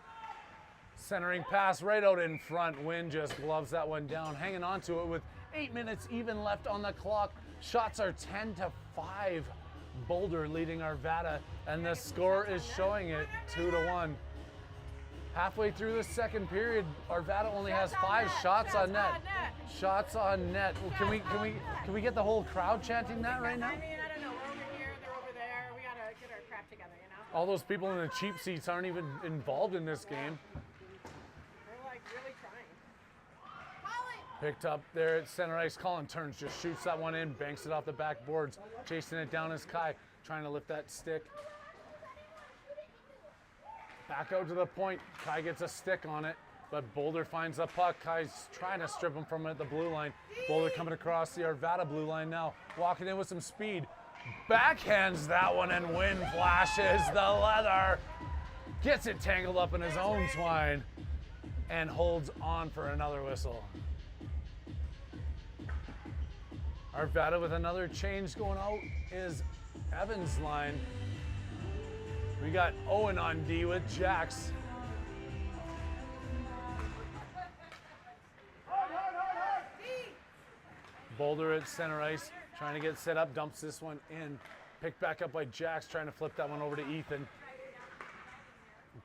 Speaker 1: Centering pass right out in front. Wynn just gloves that one down, hanging on to it with 8 minutes even left on the clock. Shots are 10-5. Boulder leading Arvada, and the score is showing it 2-1. Halfway through the second period, Arvada only has 5 shots on net. Shots on net. Can we get the whole crowd chanting that right now?
Speaker 2: I mean, I don't know. We're over here, they're over there. We gotta get our crap together, you know?
Speaker 1: All those people in the cheap seats aren't even involved in this game.
Speaker 2: We're like really trying.
Speaker 1: Picked up there at center ice. Colin turns, just shoots that one in, banks it off the backboards. Chasing it down is Kai, trying to lift that stick. Back out to the point. Kai gets a stick on it, but Boulder finds the puck. Kai's trying to strip him from it at the blue line. Boulder coming across the Arvada blue line now, walking in with some speed. Backhands that one, and Wynn flashes the leather. Gets it tangled up in his own twine and holds on for another whistle. Arvada with another change going out is Evans' line. We got Owen on D with Jax. Boulder at center ice, trying to get set up, dumps this one in. Picked back up by Jax, trying to flip that one over to Ethan.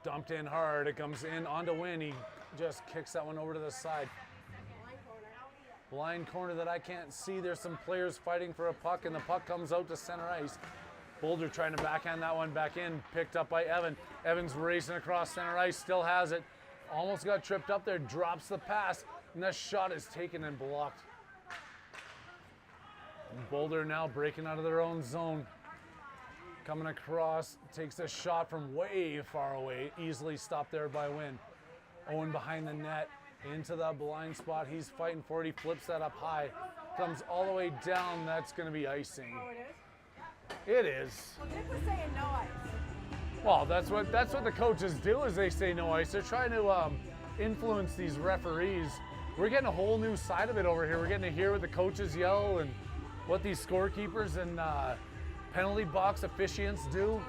Speaker 1: Dumped in hard, it comes in onto Wynn. He just kicks that one over to the side. Blind corner that I can't see. There's some players fighting for a puck, and the puck comes out to center ice. Boulder trying to backhand that one back in, picked up by Evan. Evans racing across center ice, still has it. Almost got tripped up there, drops the pass, and that shot is taken and blocked. And Boulder now breaking out of their own zone. Coming across, takes a shot from way far away, easily stopped there by Wynn. Owen behind the net, into the blind spot. He's fighting for it. He flips that up high. Comes all the way down. That's going to be icing.
Speaker 2: Oh, it is?
Speaker 1: It is.
Speaker 2: Well, Dick was saying no ice.
Speaker 1: Well, that's what the coaches do, is they say no ice. They're trying to influence these referees. We're getting a whole new side of it over here. We're getting to hear what the coaches yell and what these scorekeepers and penalty box officiants do.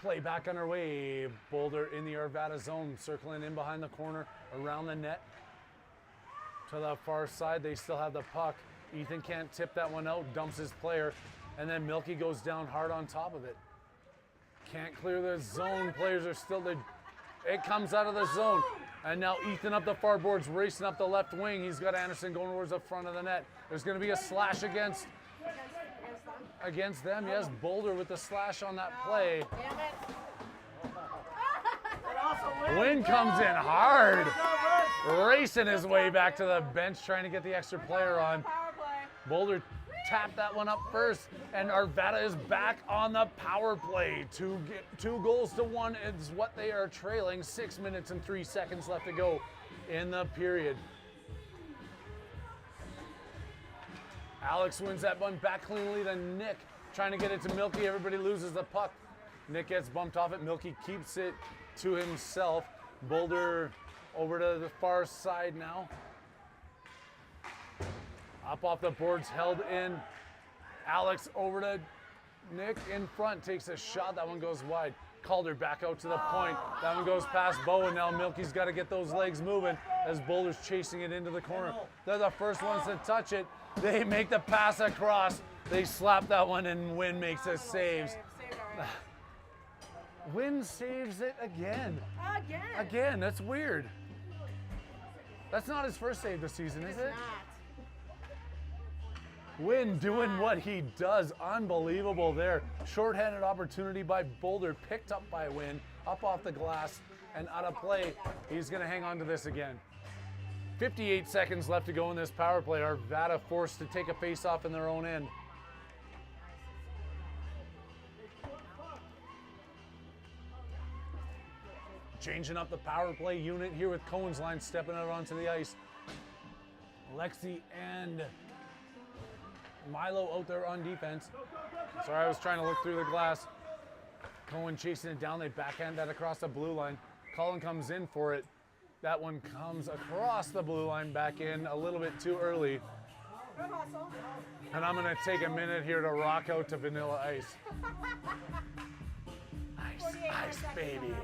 Speaker 1: Play back underway. Boulder in the Arvada zone, circling in behind the corner, around the net. To the far side, they still have the puck. Ethan can't tip that one out, dumps his player, and then Milky goes down hard on top of it. Can't clear the zone. Players are still there. It comes out of the zone. And now Ethan up the far boards, racing up the left wing. He's got Anderson going towards the front of the net. There's going to be a slash against them. Yes, Boulder with the slash on that play. Wynn comes in hard, racing his way back to the bench, trying to get the extra player on. Boulder tapped that one up first, and Arvada is back on the power play. 2 goals to 1 is what they are trailing. 6 minutes and 3 seconds left to go in the period. Alex wins that one back cleanly to Nick, trying to get it to Milky. Everybody loses the puck. Nick gets bumped off it. Milky keeps it to himself. Boulder over to the far side now. Up off the boards, held in. Alex over to Nick in front, takes a shot. That one goes wide. Calder back out to the point. That one goes past Bo, and now Milky's got to get those legs moving as Boulder's chasing it into the corner. They're the first ones to touch it. They make the pass across. They slap that one, and Wynn makes a save. Wynn saves it again. Again, that's weird. That's not his first save this season, is it? Wynn doing what he does. Unbelievable there. Shorthanded opportunity by Boulder, picked up by Wynn, up off the glass and out of play. He's going to hang on to this again. 58 seconds left to go in this power play. Arvada forced to take a face-off in their own end. Changing up the power play unit here with Cohen's line stepping out onto the ice. Lexi and Milo out there on defense. Sorry, I was trying to look through the glass. Cohen chasing it down. They backhand that across the blue line. Colin comes in for it. That one comes across the blue line back in a little bit too early.
Speaker 2: Good hustle.
Speaker 1: And I'm going to take a minute here to rock out to Vanilla Ice. Ice baby.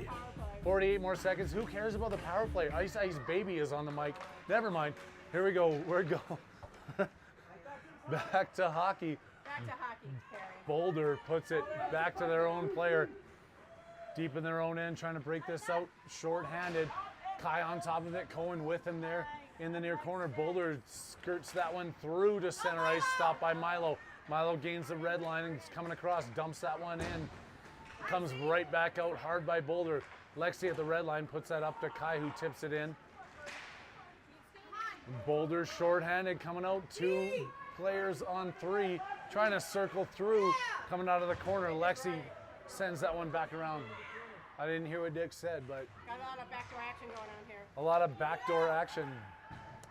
Speaker 1: 48 more seconds. Who cares about the power play? Ice baby is on the mic. Never mind. Here we go. We're going back to hockey.
Speaker 2: Back to hockey, Perry.
Speaker 1: Boulder puts it back to their own player. Deep in their own end, trying to break this out. Short-handed. Kai on top of it. Cohen with him there in the near corner. Boulder skirts that one through to center ice. Stopped by Milo. Milo gains the red line and is coming across. Dumps that one in. Comes right back out hard by Boulder. Lexi at the red line puts that up to Kai, who tips it in. Boulder short-handed coming out. 2 players on 3. Trying to circle through. Coming out of the corner. Lexi sends that one back around. I didn't hear what Dick said, but
Speaker 2: Got a lot of backdoor action going on here.
Speaker 1: a lot of backdoor action.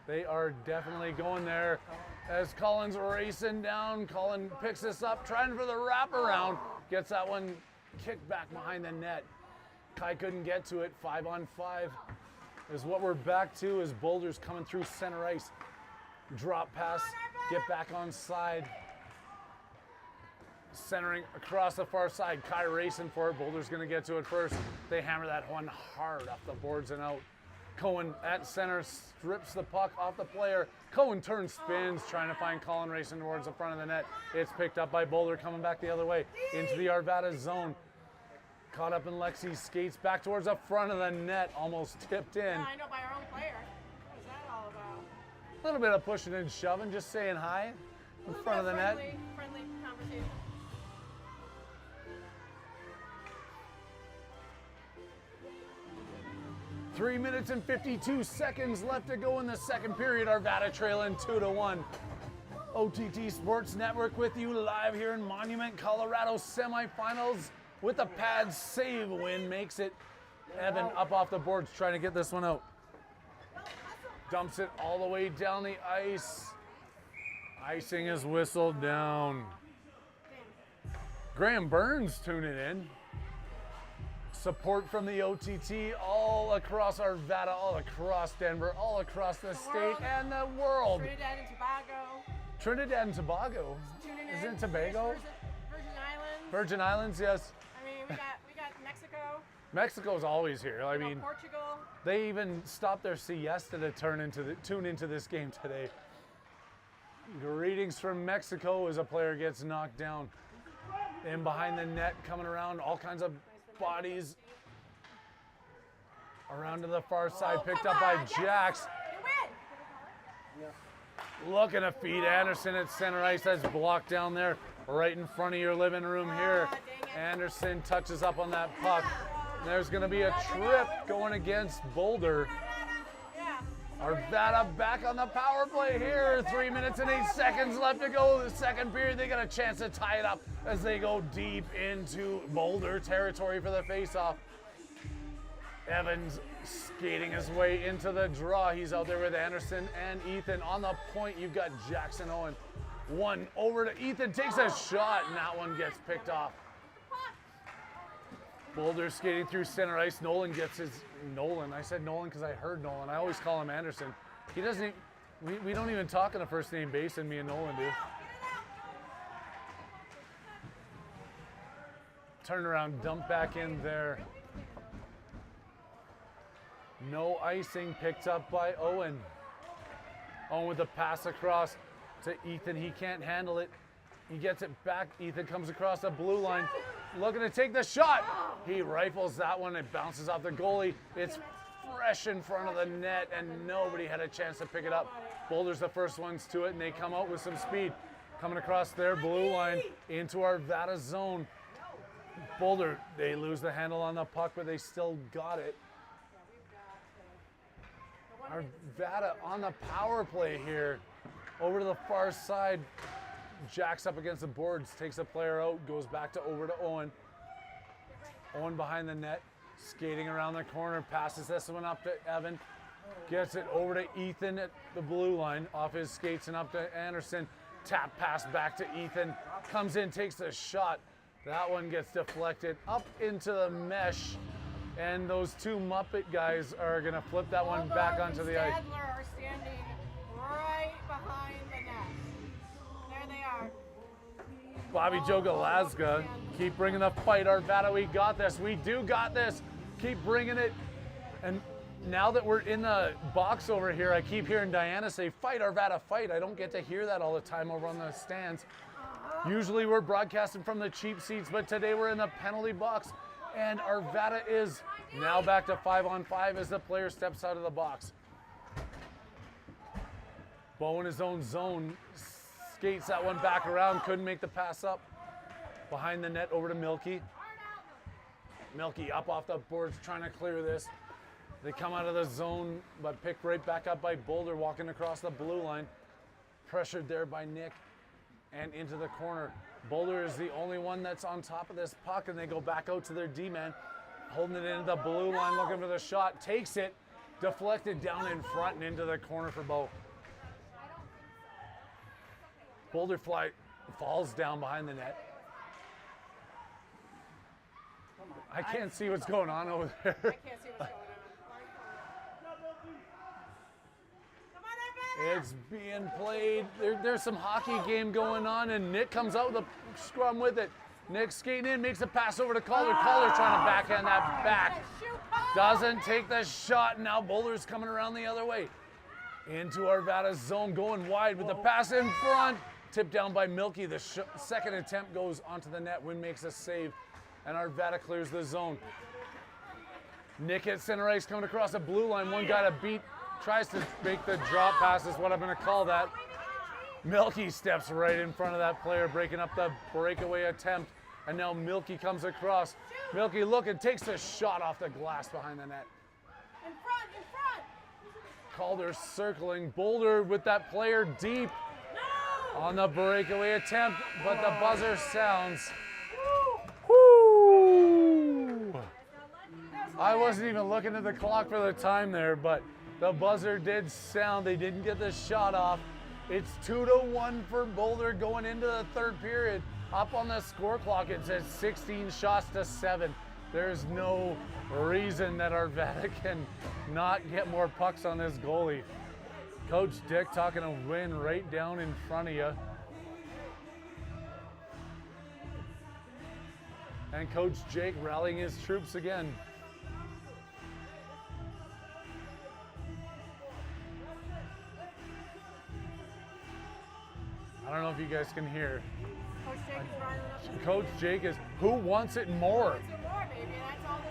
Speaker 1: They are definitely going there as Colin's racing down. Colin picks this up, trying for the wraparound. Gets that one kicked back behind the net. Kai couldn't get to it. 5-on-5 is what we're back to as Boulder's coming through center ice. Drop pass, get back on side. Centering across the far side. Kai racing for it. Boulder's going to get to it first. They hammer that one hard off the boards and out. Cohen at center strips the puck off the player. Cohen turns, spins, trying to find Colin racing towards the front of the net. It's picked up by Boulder, coming back the other way into the Arvada zone. Caught up in Lexi's skates back towards the front of the net. Almost tipped in.
Speaker 2: Yeah, I know, by our own player. What is that all about?
Speaker 1: A little bit of pushing and shoving, just saying hi in front of the net.
Speaker 2: Friendly conversation.
Speaker 1: Three minutes and 52 seconds left to go in the second period. Arvada trailing 2-1. OTT Sports Network with you live here in Monument, Colorado semifinals with a pad save win. Makes it Evan up off the boards trying to get this one out. Dumps it all the way down the ice. Icing is whistled down. Graham Burns tuning in. Support from the OTT all across Arvada, all across Denver, all across the state and the world.
Speaker 2: Trinidad and Tobago.
Speaker 1: Trinidad and Tobago.
Speaker 2: Tuning
Speaker 1: Is
Speaker 2: in.
Speaker 1: it Tobago?
Speaker 2: Virgin Islands.
Speaker 1: Virgin Islands, yes.
Speaker 2: I mean, we got Mexico.
Speaker 1: Mexico's always here. I mean,
Speaker 2: Portugal.
Speaker 1: they even stopped their siesta to tune into this game today. Greetings from Mexico as a player gets knocked down. And behind the net, coming around, all kinds of bodies around to the far side, picked up by Jax.
Speaker 2: You win.
Speaker 1: Looking to feed Anderson at center ice. That's blocked down there right in front of your living room here. Anderson touches up on that puck. There's going to be a trip going against Boulder.
Speaker 2: Yeah.
Speaker 1: Arvada back on the power play here. 3 minutes and 8 seconds left to go. The second period, they got a chance to tie it up as they go deep into Boulder territory for the faceoff. Evans skating his way into the draw. He's out there with Anderson and Ethan. On the point, you've got Jackson Owen. One over to Ethan, takes a shot, and that one gets picked off. Boulder skating through center ice. Nolan gets his, I said Nolan because I heard Nolan. I always call him Anderson. He doesn't, we don't even talk on a first name basis, me and Nolan do. Turn around, dump back in there. No icing, picked up by Owen. Owen with the pass across to Ethan. He can't handle it. He gets it back. Ethan comes across the blue line, looking to take the shot. He rifles that one. It bounces off the goalie. It's fresh in front of the net, and nobody had a chance to pick it up. Boulder's the first ones to it, and they come out with some speed. Coming across their blue line into Arvada zone. Boulder, they lose the handle on the puck, but they still got it. Arvada on the power play here. Over to the far side. Jacks up against the boards, takes a player out, goes back to over to Owen. Owen behind the net, skating around the corner, passes this one up to Evan. Gets it over to Ethan at the blue line, off his skates and up to Anderson. Tap pass back to Ethan, comes in, takes the shot. That one gets deflected up into the mesh and those two Muppet guys are gonna flip that one back onto the ice.
Speaker 2: Stadler are standing right behind the net. There they are.
Speaker 1: Bobby Joe Galazga, keep bringing the fight. Arvada, we got this. We do got this. Keep bringing it. And now that we're in the box over here, I keep hearing Diana say, fight, Arvada, fight. I don't get to hear that all the time over on the stands. Usually we're broadcasting from the cheap seats, but today we're in the penalty box. And Arvada is now back to 5-on-5 as the player steps out of the box. Bo in his own zone, skates that one back around, couldn't make the pass up. Behind the net over to Milky. Milky up off the boards trying to clear this. They come out of the zone, but picked right back up by Boulder walking across the blue line. Pressured there by Nick and into the corner. Boulder is the only one that's on top of this puck, and they go back out to their D-man. Holding it into the blue line, looking for the shot. Takes it, deflected down in front and into the corner for Bo. Boulder falls down behind the net. I can't see what's going on over there.
Speaker 2: I can't see what's going on.
Speaker 1: It's being played. There's some hockey game going on, and Nick comes out with a scrum with it. Nick skating in, makes a pass over to Calder. Calder trying to backhand that back. Doesn't take the shot. Now Boulder's coming around the other way. Into Arvada's zone, going wide with the pass in front. Tipped down by Milky. The second attempt goes onto the net. Wynn makes a save, and Arvada clears the zone. Nick at center ice coming across the blue line. One guy to beat. Tries to make the drop pass is what I'm going to call that. Milky steps right in front of that player, breaking up the breakaway attempt. And now Milky comes across. Milky looking, takes the shot off the glass behind the net.
Speaker 2: In front, in front.
Speaker 1: Calder circling. Boulder with that player deep on the breakaway attempt, but the buzzer sounds. Woo! I wasn't even looking at the clock for the time there, but the buzzer did sound. They didn't get the shot off. It's 2-1 for Boulder going into the third period. Up on the score clock, it says 16 shots to 7. There's no reason that Arvada can not get more pucks on this goalie. Coach Dick talking a win right down in front of you. And Coach Jake rallying his troops again. I don't know if you guys can hear. Coach Jake is, who wants it more?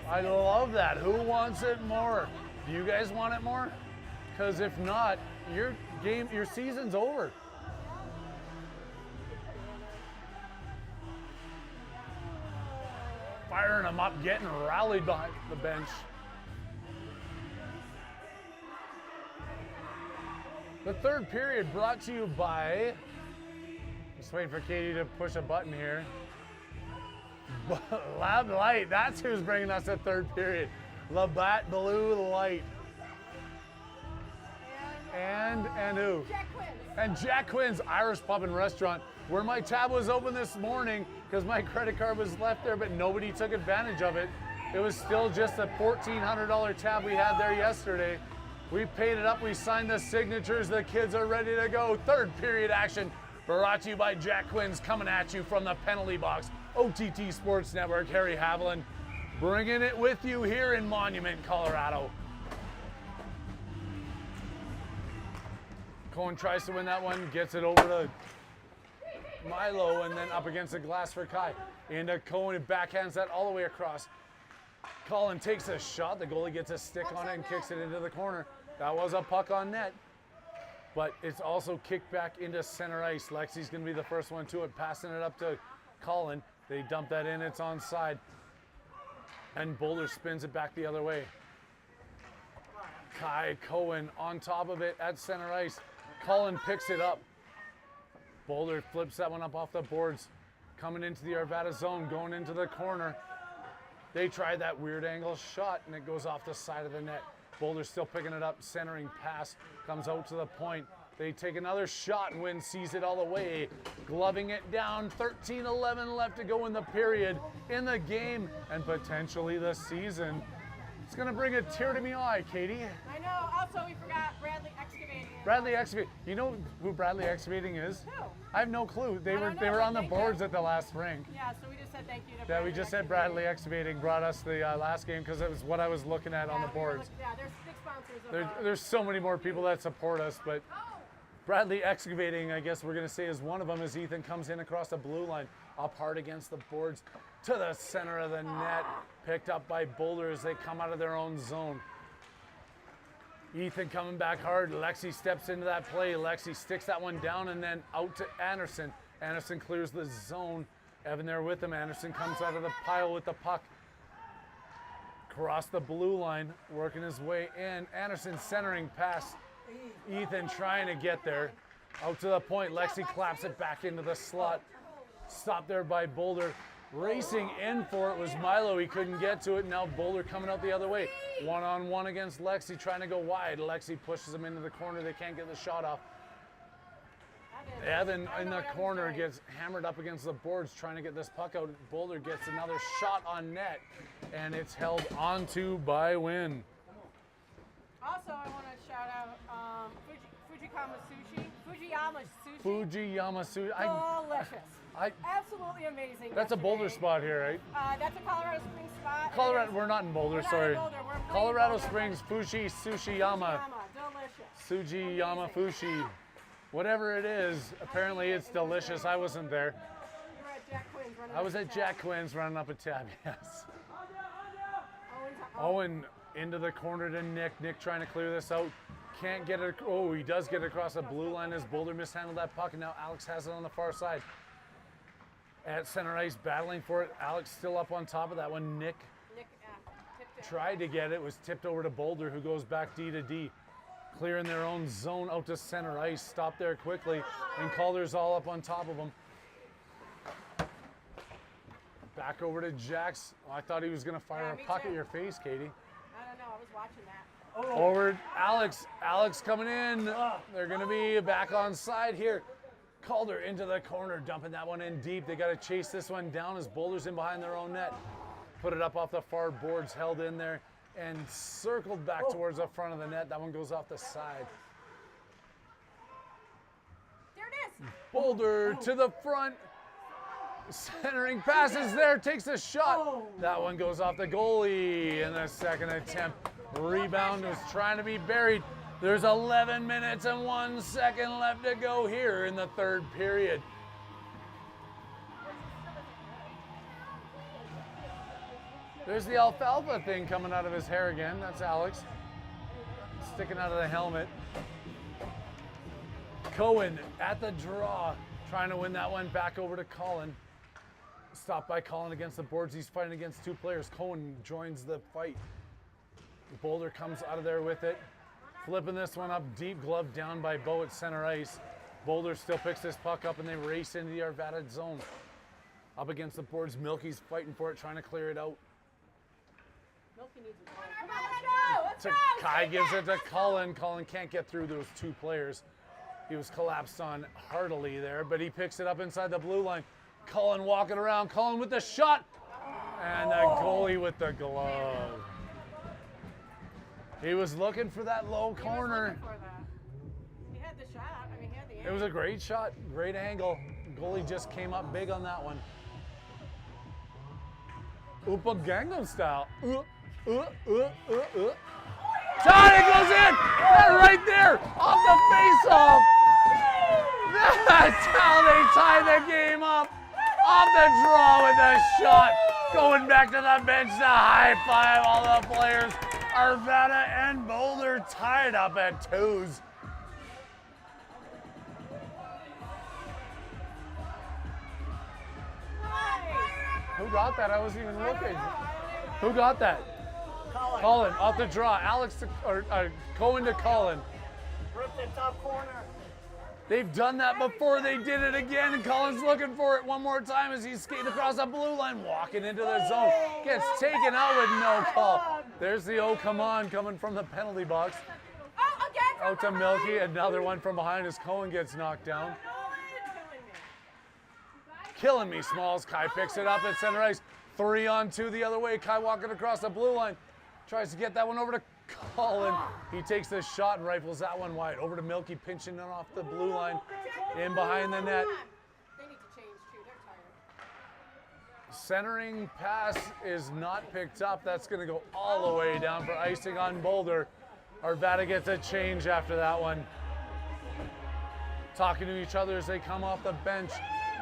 Speaker 1: I love that. Who wants it more? Do you guys want it more? Because if not, your season's over. Firing them up, getting rallied behind the bench. The third period brought to you by, just waiting for Katie to push a button here. Lab Light, that's who's bringing us the third period. Labatt Blue Light. And who?
Speaker 2: Jack Quinn's.
Speaker 1: And Jack Quinn's Irish Pub and Restaurant, where my tab was open this morning because my credit card was left there, but nobody took advantage of it. It was still just a $1,400 tab we had there yesterday. We paid it up, we signed the signatures, the kids are ready to go. Third period action brought to you by Jack Quinn's, coming at you from the penalty box. OTT Sports Network, Harry Haviland, bringing it with you here in Monument, Colorado. Cohen tries to win that one, gets it over to Milo, and then up against the glass for Kai. Into Cohen, and backhands that all the way across. Colin takes a shot, the goalie gets a stick on it and kicks it into the corner. That was a puck on net, but it's also kicked back into center ice. Lexi's gonna be the first one to it, passing it up to Colin. They dump that in, it's onside. And Boulder spins it back the other way. Kai Cohen on top of it at center ice. Colin picks it up. Boulder flips that one up off the boards. Coming into the Arvada zone, going into the corner. They tried that weird angle shot, and it goes off the side of the net. Boulder still picking it up, centering pass, comes out to the point. They take another shot, and Wynn sees it all the way, gloving it down. 13-11 left to go in the period, in the game, and potentially the season. It's going to bring a tear to my eye, Katie.
Speaker 2: I know. Also, we forgot Bradley Excavating.
Speaker 1: Bradley Excavating. You know who Bradley Excavating is?
Speaker 2: Who?
Speaker 1: I have no clue. They
Speaker 2: I don't
Speaker 1: were
Speaker 2: know,
Speaker 1: on the
Speaker 2: thank you.
Speaker 1: boards at the last rink.
Speaker 2: Yeah, so we just said thank you to
Speaker 1: Yeah,
Speaker 2: Bradley
Speaker 1: we just said
Speaker 2: Excavating.
Speaker 1: Bradley Excavating brought us the last game because it was what I was looking at on the boards.
Speaker 2: Yeah, there's big sponsors of
Speaker 1: There's so many more people that support us, but Bradley Excavating, I guess we're going to say, is one of them as Ethan comes in across the blue line, up hard against the boards to the center of the net, picked up by Boulder as they come out of their own zone. Ethan coming back hard. Lexi steps into that play. Lexi sticks that one down and then out to Anderson. Anderson clears the zone. Evan there with him. Anderson comes out of the pile with the puck. Across the blue line, working his way in. Anderson centering pass. Ethan trying to get there. Out to the point. Lexi claps it back into the slot. Stopped there by Boulder. Racing in for it was Milo. He couldn't get to it. Now Boulder coming out the other way. One-on-one against Lexi, trying to go wide. Lexi pushes him into the corner. They can't get the shot off. Evan in the corner gets hammered up against the boards, trying to get this puck out. Boulder gets another shot on net, and it's held onto by Wynn.
Speaker 2: Also, I want to shout out Fujiyama Sushi.
Speaker 1: Fujiyama Sushi.
Speaker 2: Delicious. Absolutely amazing.
Speaker 1: That's a Boulder
Speaker 2: yesterday.
Speaker 1: spot here, right?
Speaker 2: That's a Colorado Springs spot.
Speaker 1: Colorado, we're not in Boulder,
Speaker 2: We're not
Speaker 1: sorry.
Speaker 2: in Boulder, we're in
Speaker 1: Colorado
Speaker 2: Boulder.
Speaker 1: Springs, Sushiyama.
Speaker 2: Delicious.
Speaker 1: Sujiyama Fushi. Whatever it is, apparently it's delicious. I wasn't there.
Speaker 2: You were at Jack Quinn's running
Speaker 1: I was
Speaker 2: up
Speaker 1: at
Speaker 2: the
Speaker 1: Jack
Speaker 2: tab.
Speaker 1: Quinn's running up a tab, yes.
Speaker 2: Owen's-
Speaker 1: Owen into the corner to Nick. Nick trying to clear this out. Can't get it. Oh, he does get it across the blue line as Boulder mishandled that puck, and now Alex has it on the far side. At center ice, battling for it. Alex still up on top of that one. Nick
Speaker 2: tipped it.
Speaker 1: tried to get it, was tipped over to Boulder, who goes back D to D. Clearing their own zone out to center ice. Stop there quickly, and Calder's all up on top of him. Back over to Jax. Oh, I thought he was going to fire
Speaker 2: Yeah,
Speaker 1: a
Speaker 2: me
Speaker 1: puck
Speaker 2: too.
Speaker 1: at your face, Katie.
Speaker 2: I don't know. I was watching that.
Speaker 1: Forward, Alex. Alex coming in. They're going to be back on side here. Calder into the corner, dumping that one in deep. They got to chase this one down as Boulder's in behind their own net. Put it up off the far boards, held in there, and circled back towards the front of the net. That one goes off the side.
Speaker 2: There it is.
Speaker 1: Boulder to the front. Centering passes there, takes a shot. That one goes off the goalie in the second attempt. Rebound was trying to be buried. There's 11 minutes and 1 second left to go here in the third period. There's the alfalfa thing coming out of his hair again. That's Alex. Sticking out of the helmet. Cohen at the draw, trying to win that one back over to Colin. Stopped by Colin against the boards. He's fighting against two players. Cohen joins the fight. Boulder comes out of there with it. Flipping this one up deep, glove down by Bo at center ice. Boulder still picks this puck up and they race into the Arvada zone. Up against the boards, Milky's fighting for it, trying to clear it out.
Speaker 2: Milky needs a goal. Come on, let's go.
Speaker 1: Kai gives it to Colin. Colin can't get through those two players. He was collapsed on heartily there, but he picks it up inside the blue line. Colin walking around. Colin with the shot. And the goalie with the glove. He was looking for that low corner.
Speaker 2: He had the shot. I mean, he had the
Speaker 1: It was a great shot, great angle. Goalie just came up big on that one. Upa Gangnam style. Shot, it goes in! Right there, off the face-off. That's how they tie the game up. Off the draw with a shot. Going back to the bench to high five all the players. Arvada and Boulder tied up at 2s. Who got that? I wasn't even looking. Who got that? Colin off the draw. Alex to, or Cohen to Colin.
Speaker 3: Ripped the top corner.
Speaker 1: They've done that before. They did it again, and Colin's looking for it one more time as he's skating across the blue line, walking into the zone. Gets taken out with no call. There's the oh come on coming from the penalty box.
Speaker 2: Oh, again.
Speaker 1: Out to Milky. Another one from behind as Cohen gets knocked down. Killing me, Smalls. Kai picks it up at center ice. 3-on-2 the other way. Kai walking across the blue line. Tries to get that one over to Colin. He takes the shot and rifles that one wide. Over to Milky, pinching it off the blue line. In behind the net.
Speaker 2: They need to change too. They're tired.
Speaker 1: Centering pass is not picked up. That's going to go all the way down for icing on Boulder. Arvada gets a change after that one. Talking to each other as they come off the bench.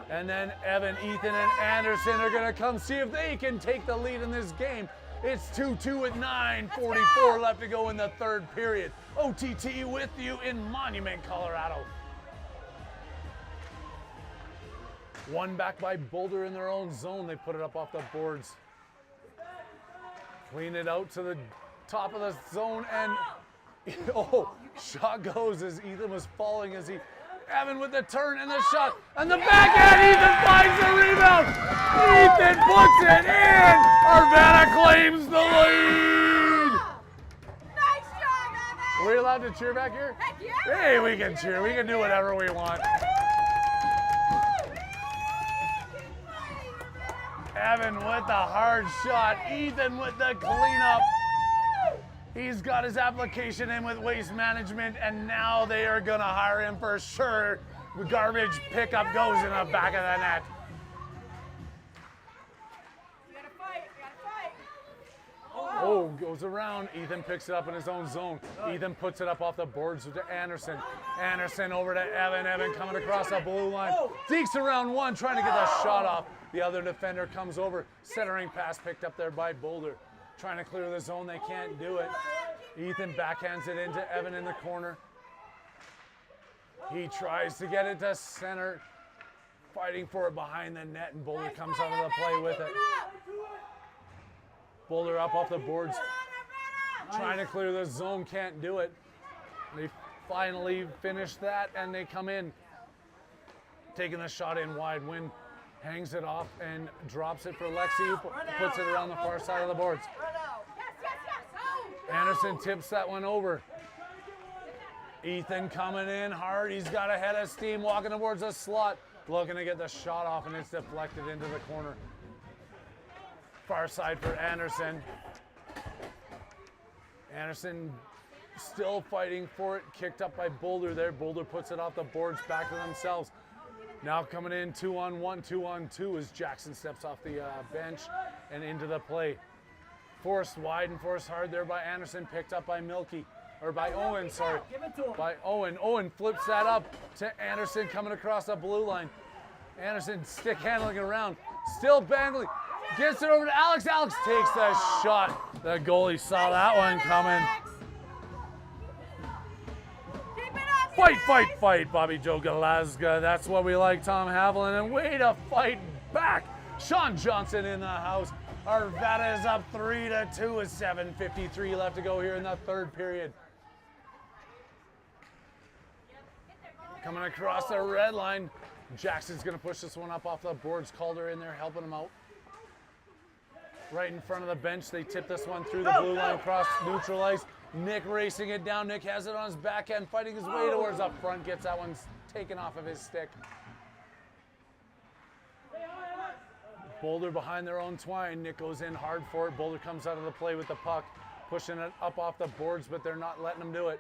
Speaker 1: And then Evan, Ethan, and Anderson are going to come see if they can take the lead in this game. It's 2-2 with 9:44 left to go in the third period. OTT with you in Monument, Colorado. One back by Boulder in their own zone. They put it up off the boards. Clean it out to the top of the zone, and oh, shot goes as Ethan was falling as he, Evan with the turn and the shot, and the backhand, Ethan finds the rebound. Ethan puts it in. Arvada claims the lead.
Speaker 2: Nice job, Evan!
Speaker 1: Are we allowed to cheer back here?
Speaker 2: Heck yeah!
Speaker 1: Hey, we can cheer. We can do whatever we want. Evan with the hard shot. Ethan with the cleanup. He's got his application in with Waste Management, and now they are going to hire him for sure. The garbage pickup goes in the back of the net.
Speaker 2: You gotta fight. You gotta fight.
Speaker 1: Oh, goes around. Ethan picks it up in his own zone. Ethan puts it up off the boards to Anderson. Anderson over to Evan. Evan coming across the blue line. Deeks around one, trying to get that shot off. The other defender comes over. Centering pass picked up there by Boulder. Trying to clear the zone, they can't do it. Ethan backhands it into Evan in the corner. He tries to get it to center, fighting for it behind the net, and Boulder comes out of the play with it. Boulder up off the boards, trying to clear the zone, can't do it. They finally finish that, and they come in, taking the shot in wide. Wynn hangs it off and drops it for Lexi, who puts it around the far side of the boards. Anderson tips that one over. Ethan coming in hard. He's got a head of steam, walking towards the slot, looking to get the shot off, and it's deflected into the corner. Far side for Anderson. Anderson still fighting for it, kicked up by Boulder there. Boulder puts it off the boards back to themselves. Now coming in 2-on-1, 2-on-2 as Jackson steps off the bench and into the play. Forced wide and forced hard there by Anderson, picked up by Milky, or by Owen, sorry. By Owen. Owen flips that up to Anderson coming across the blue line. Anderson stick handling around, still bangling, gets it over to Alex. Alex takes the shot. The goalie saw that one coming. Fight, fight, fight, Bobby Joe Glasgow. That's what we like, Tom Haviland. And way to fight back. Sean Johnson in the house. Arvada is up 3-2 with 7:53 left to go here in the third period. Coming across the red line. Jackson's going to push this one up off the boards. Calder in there helping him out. Right in front of the bench. They tip this one through the blue line across neutral ice. Nick racing it down. Nick has it on his backhand, fighting his way towards up front. Gets that one taken off of his stick. Boulder behind their own twine. Nick goes in hard for it. Boulder comes out of the play with the puck, pushing it up off the boards, but they're not letting him do it.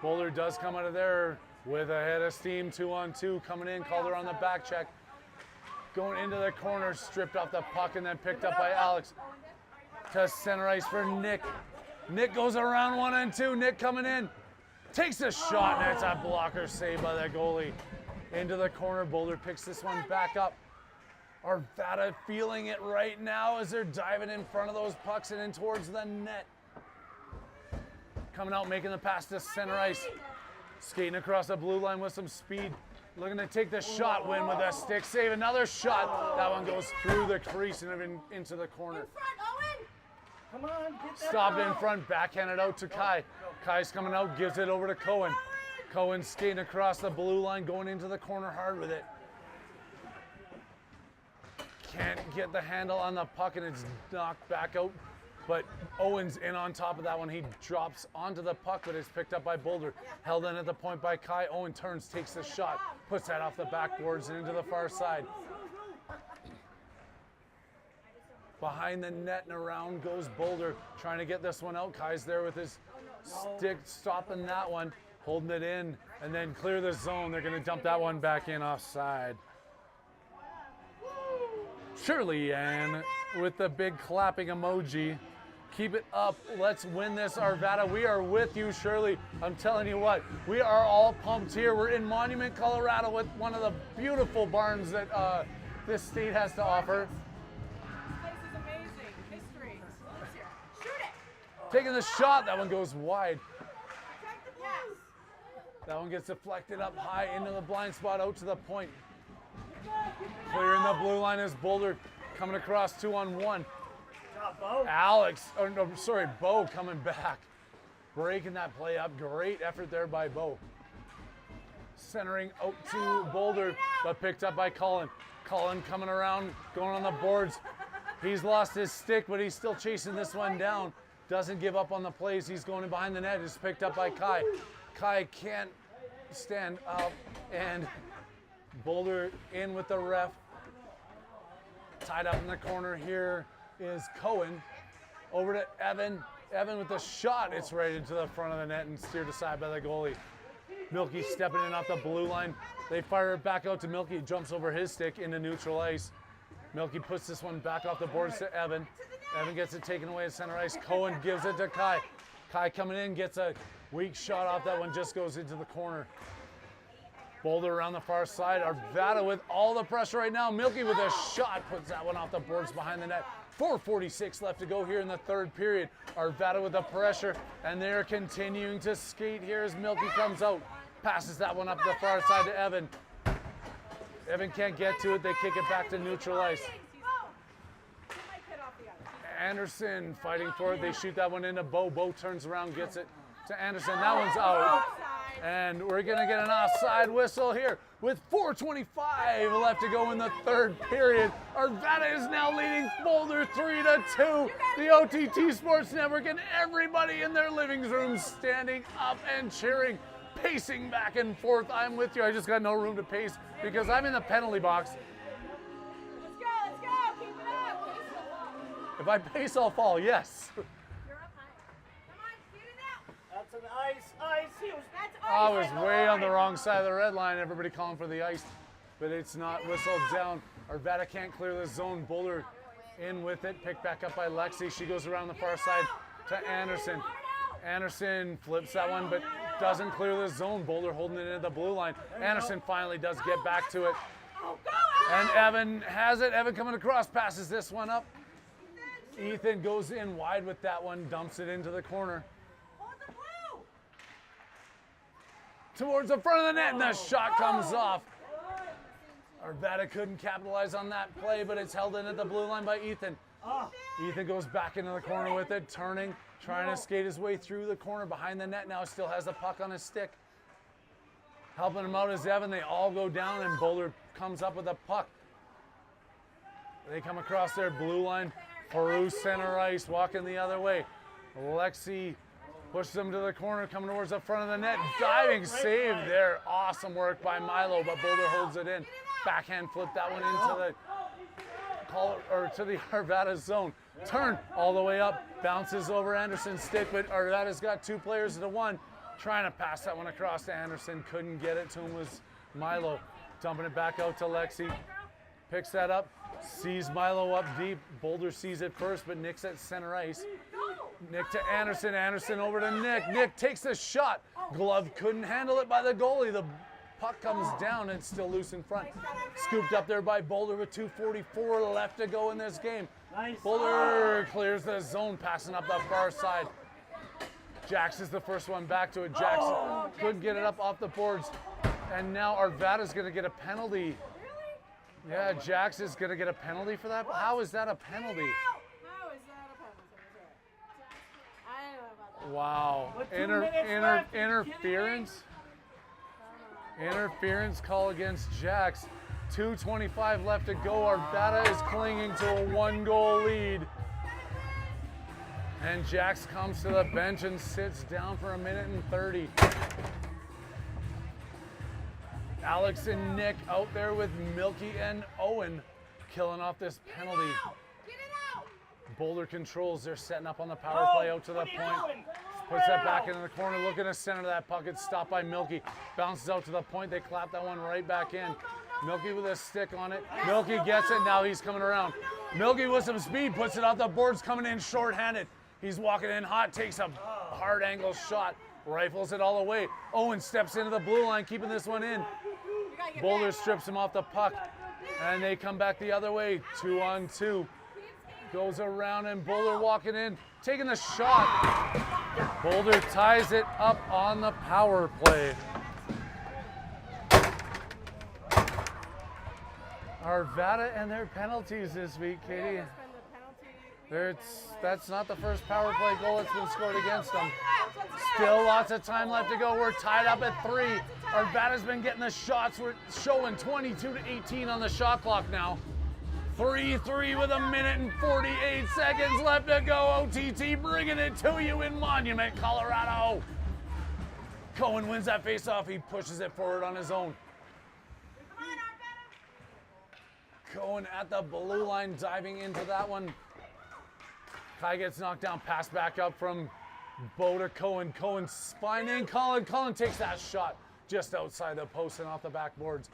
Speaker 1: Boulder does come out of there with a head of steam, 2-on-2 coming in. Calder on the back check. Going into the corner, stripped off the puck and then picked up by Alex. To center ice for Nick. Nick goes around 1-on-2. Nick coming in. Takes a shot, and it's a blocker save by the goalie. Into the corner, Boulder picks this one back up. Arvada feeling it right now as they're diving in front of those pucks and in towards the net. Coming out, making the pass to center ice. Skating across the blue line with some speed. Looking to take the shot, win with a stick save. Another shot. That one goes through the crease and into the corner.
Speaker 3: Come on, get that
Speaker 1: Stopped in
Speaker 3: out.
Speaker 1: front, backhanded out to Kai. Kai's coming out, gives it over to Cohen. Cohen skating across the blue line, going into the corner hard with it. Can't get the handle on the puck and it's knocked back out. But Owen's in on top of that one. He drops onto the puck, but it's picked up by Boulder. Held in at the point by Kai. Owen turns, takes the shot, puts that off the backboards and into the far side. behind the net, and around goes Boulder, trying to get this one out. Kai's there with his stick, stopping that one, holding it in, and then clear the zone. They're going to dump that one back in offside. Shirley Ann with the big clapping emoji. Keep it up. Let's win this, Arvada. We are with you, Shirley. I'm telling you what, we are all pumped here. We're in Monument, Colorado with one of the beautiful barns that this state has to offer.
Speaker 2: This place is amazing. History. Let's hear it. Shoot it.
Speaker 1: Taking the shot, that one goes wide.
Speaker 2: Protect the blues.
Speaker 1: That one gets deflected up high into the blind spot, out to the point. Clearing the blue line is Boulder coming across 2-on-1. Bo coming back. Breaking that play up. Great effort there by Bo. Centering out to Boulder, but picked up by Colin. Colin coming around, going on the boards. He's lost his stick, but he's still chasing this one down. Doesn't give up on the plays. He's going in behind the net. It's picked up by Kai. Kai can't stand up, and Boulder in with the ref. Tied up in the corner here is Cohen. Over to Evan. Evan with the shot. It's right into the front of the net and steered aside by the goalie. Milky stepping in off the blue line. They fire it back out to Milky. Jumps over his stick into neutral ice. Milky puts this one back off the boards to Evan. Evan gets it taken away at center ice. Cohen gives it to Kai. Kai coming in, gets a weak shot off. That one just goes into the corner. Boulder around the far side. Arvada with all the pressure right now. Milky with a shot puts that one off the boards behind the net. 4:46 left to go here in the third period. Arvada with the pressure, and they're continuing to skate here as Milky comes out. Passes that one up the far side to Evan. Evan can't get to it. They kick it back to neutral ice. Anderson fighting for it. They shoot that one into Bo. Bo turns around, gets it to Anderson. That one's out. And we're going to get an offside whistle here with 4:25 left to go in the third period. Arvada is now leading Boulder 3-2. The OTT Sports Network and everybody in their living rooms standing up and cheering, pacing back and forth. I'm with you. I just got no room to pace because I'm in the penalty box.
Speaker 2: Let's go. Keep it up.
Speaker 1: If I pace, I'll fall, yes.
Speaker 2: You're up high. Come on, get it out.
Speaker 3: That's an ice.
Speaker 2: That's
Speaker 1: I was way on the wrong side of the red line. Everybody calling for the ice, but it's not whistled down. Arvada can't clear the zone. Boulder in with it. Picked back up by Lexi. She goes around the far side to Anderson. Anderson flips that one, but doesn't clear the zone. Boulder holding it into the blue line. Anderson finally does get back to it. And Evan has it. Evan coming across, passes this one up. Ethan goes in wide with that one, dumps it into the corner. Towards the front of the net, and the shot comes off. Arvada couldn't capitalize on that play, but it's held in at the blue line by Ethan. Ethan goes back into the corner with it, turning, trying to skate his way through the corner behind the net. Now still has the puck on his stick. Helping him out is Evan. They all go down, and Boulder comes up with a puck. They come across their blue line. Peru center ice, walking the other way. Lexi pushes them to the corner, coming towards the front of the net. Diving save there. Awesome work by Milo, but Boulder holds it in. Backhand flip that one into the Arvada zone. Turn all the way up, bounces over Anderson's stick, but Arvada's got two players to one. Trying to pass that one across to Anderson. Couldn't get it to him was Milo. Dumping it back out to Lexi. Picks that up, sees Milo up deep. Boulder sees it first, but Nick's at center ice. Nick to Anderson. Anderson over to Nick. Nick takes the shot. Glove couldn't handle it by the goalie. The puck comes down and it's still loose in front. Scooped up there by Boulder with 2:44 left to go in this game. Boulder clears the zone, passing up the far side. Jax is the first one back to it. Jackson couldn't get it up off the boards. And now Arvada's going to get a penalty. Yeah, Jax is going to get a penalty for that. How is that a penalty?
Speaker 2: How is that a penalty? I don't know about that.
Speaker 1: Wow.
Speaker 3: With 2 minutes left,
Speaker 1: Interference? Interference call against Jax. 2:25 left to go. Arvada is clinging to a 1-goal lead. And Jax comes to the bench and sits down for 1:30. Alex and Nick out there with Milky and Owen killing off this penalty.
Speaker 2: Get it out!
Speaker 1: Boulder controls. They're setting up on the power play out to the point. Puts that back into the corner. Looking to center that puck. It's stopped by Milky. Bounces out to the point. They clap that one right back in. Milky with a stick on it. Milky gets it. Now he's coming around. Milky with some speed. Puts it off the boards. Coming in short-handed. He's walking in hot. Takes a hard angle shot. Rifles it all the way. Owen steps into the blue line. Keeping this one in. Boulder strips him off the puck. And they come back the other way. 2-on-2. Goes around and Boulder walking in. Taking the shot. Boulder ties it up on the power play. Arvada and their penalties this week, Katie. That's not the first power play goal that's been scored against them. Still lots of time left to go. We're tied up at 3. Arvada's been getting the shots. We're showing 22-18 on the shot clock now. 3-3 with 1:48 seconds left to go. OTT bringing it to you in Monument, Colorado. Cohen wins that faceoff. He pushes it forward on his own. Cohen at the blue line, diving into that one. Kai gets knocked down, pass back up from Bo to Cohen. Cohen spine in, Colin. Colin takes that shot just outside the post and off the backboards.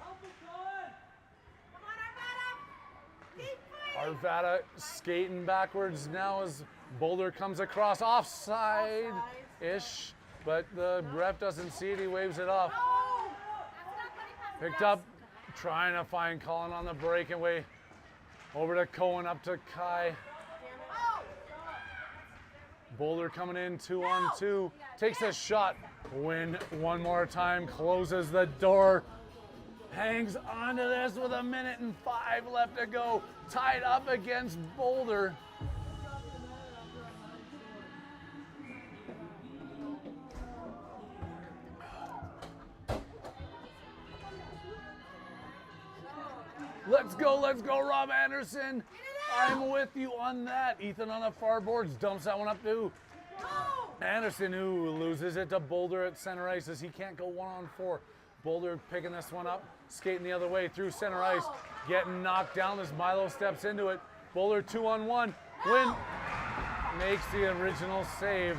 Speaker 1: Arvada skating backwards now as Boulder comes across offside-ish, but the ref doesn't see it. He waves it off. Picked up, trying to find Colin on the breakaway. Over to Cohen, up to Kai. Boulder coming in 2-on-2. Takes a shot. Win one more time. Closes the door. Hangs onto this with 1:05 left to go. Tied up against Boulder. Let's go, Rob Anderson. I'm with you on that. Ethan on the far boards dumps that one up to Anderson, who loses it to Boulder at center ice as he can't go 1-on-4. Boulder picking this one up, skating the other way through center ice, getting knocked down as Milo steps into it. Boulder 2-on-1, win, makes the original save.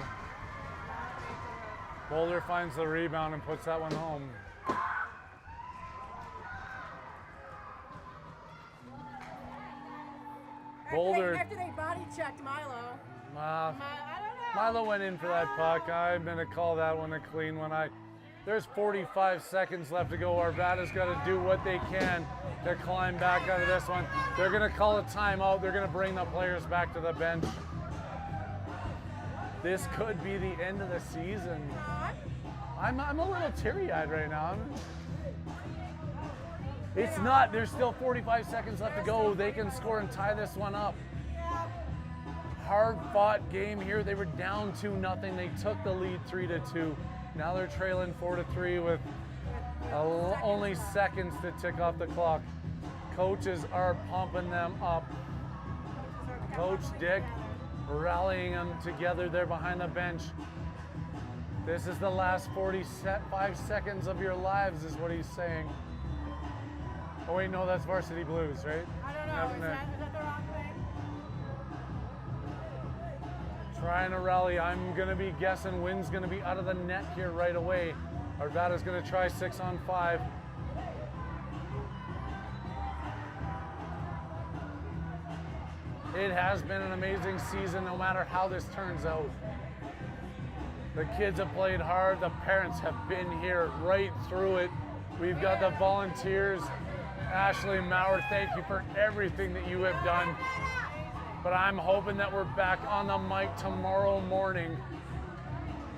Speaker 1: Boulder finds the rebound and puts that one home. Boulder.
Speaker 2: After they body checked Milo. I don't know.
Speaker 1: Milo went in for that puck. I'm going to call that one a clean one. There's 45 seconds left to go. Arvada's got to do what they can to climb back out of this one. They're going to call a timeout. They're going to bring the players back to the bench. This could be the end of the season. I'm a little teary-eyed right now. It's not. There's still 45 seconds left to go. They can score and tie this one up. Hard-fought game here. They were down 2-0. They took the lead 3-2. Now they're trailing 4-3 with only seconds to tick off the clock. Coaches are pumping them up. Coach Dick rallying them together there behind the bench. This is the last 45 seconds of your lives, is what he's saying. Oh wait, no, that's Varsity Blues, right?
Speaker 2: I don't know. Is that the wrong thing?
Speaker 1: Trying to rally. I'm going to be guessing Wynn's going to be out of the net here right away. Arvada's going to try 6-on-5. It has been an amazing season no matter how this turns out. The kids have played hard. The parents have been here right through it. We've got the volunteers. Ashley Maurer, thank you for everything that you have done. But I'm hoping that we're back on the mic tomorrow morning.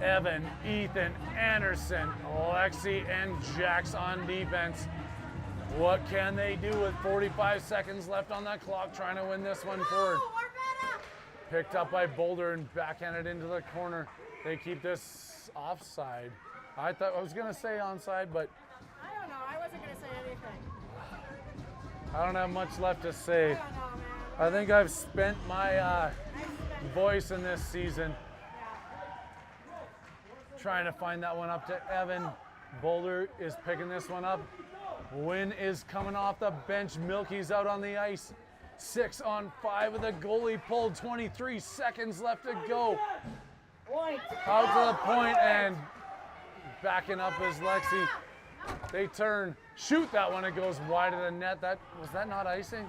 Speaker 1: Evan, Ethan, Anderson, Lexi, and Jax on defense. What can they do with 45 seconds left on that clock, trying to win this one forward? Picked up by Boulder and backhanded into the corner. They keep this offside. I was going to say onside, but
Speaker 2: I don't know. I wasn't going to say anything.
Speaker 1: I don't have much left to say.
Speaker 2: I don't know, man.
Speaker 1: I think I've spent my voice in this season. Trying to find that one up to Evan. Boulder is picking this one up. Wynn is coming off the bench. Milky's out on the ice. 6 on 5 with a goalie pulled. 23 seconds left to go. Out to the point and backing up is Lexi. They turn, shoot that one. It goes wide of the net. Was that not icing?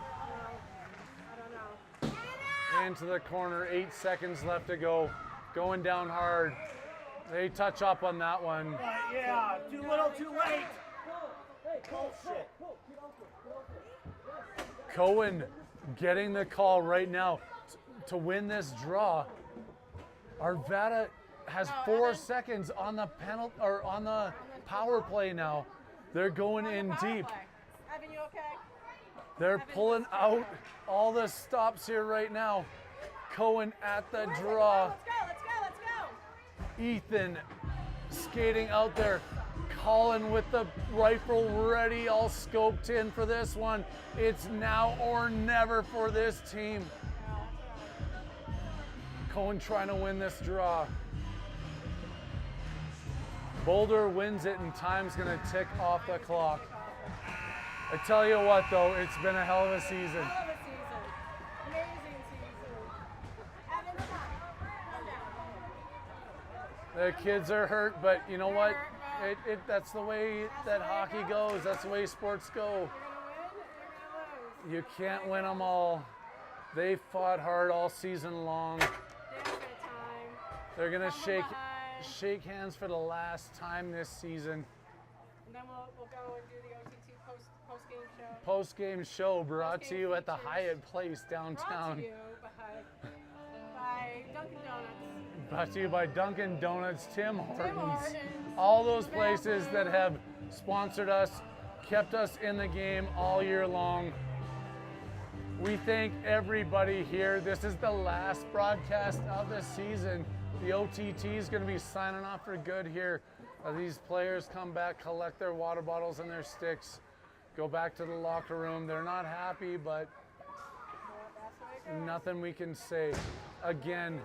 Speaker 2: I don't know.
Speaker 1: Into the corner. 8 seconds left to go. Going down hard. They touch up on that one.
Speaker 3: Yeah, too little, too late. Bullshit.
Speaker 1: Cohen getting the call right now to win this draw. Arvada has 4 seconds on the penalty or on the power play now. They're going in deep.
Speaker 2: Evan, you okay?
Speaker 1: They're pulling out all the stops here right now. Cohen at the draw.
Speaker 2: Let's go.
Speaker 1: Ethan skating out there. Colin with the rifle ready, all scoped in for this one. It's now or never for this team. Cohen trying to win this draw. Boulder wins it and time's gonna tick off the clock. I tell you what though, it's been a hell of a season.
Speaker 2: Amazing season. Evan, come down.
Speaker 1: The kids are hurt, but you know what? That's the way that hockey goes. That's the way sports go. You can't win them all. They fought hard all season long. They're gonna shake hands for the last time this season.
Speaker 2: And then we'll go and do the OTT post-game show.
Speaker 1: Post-game show brought to you at the Hyatt Place downtown.
Speaker 2: Brought to you by Dunkin' Donuts.
Speaker 1: Brought to you by Dunkin' Donuts, Tim Hortons. All those places that have sponsored us, kept us in the game all year long. We thank everybody here. This is the last broadcast of the season. The OTT is going to be signing off for good here. These players come back, collect their water bottles and their sticks, go back to the locker room. They're not happy, but nothing we can say. Again,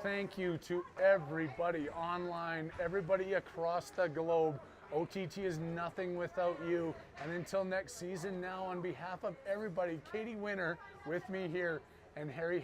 Speaker 1: thank you to everybody online, everybody across the globe. OTT is nothing without you. And until next season, now on behalf of everybody, Katie Winter with me here and Harry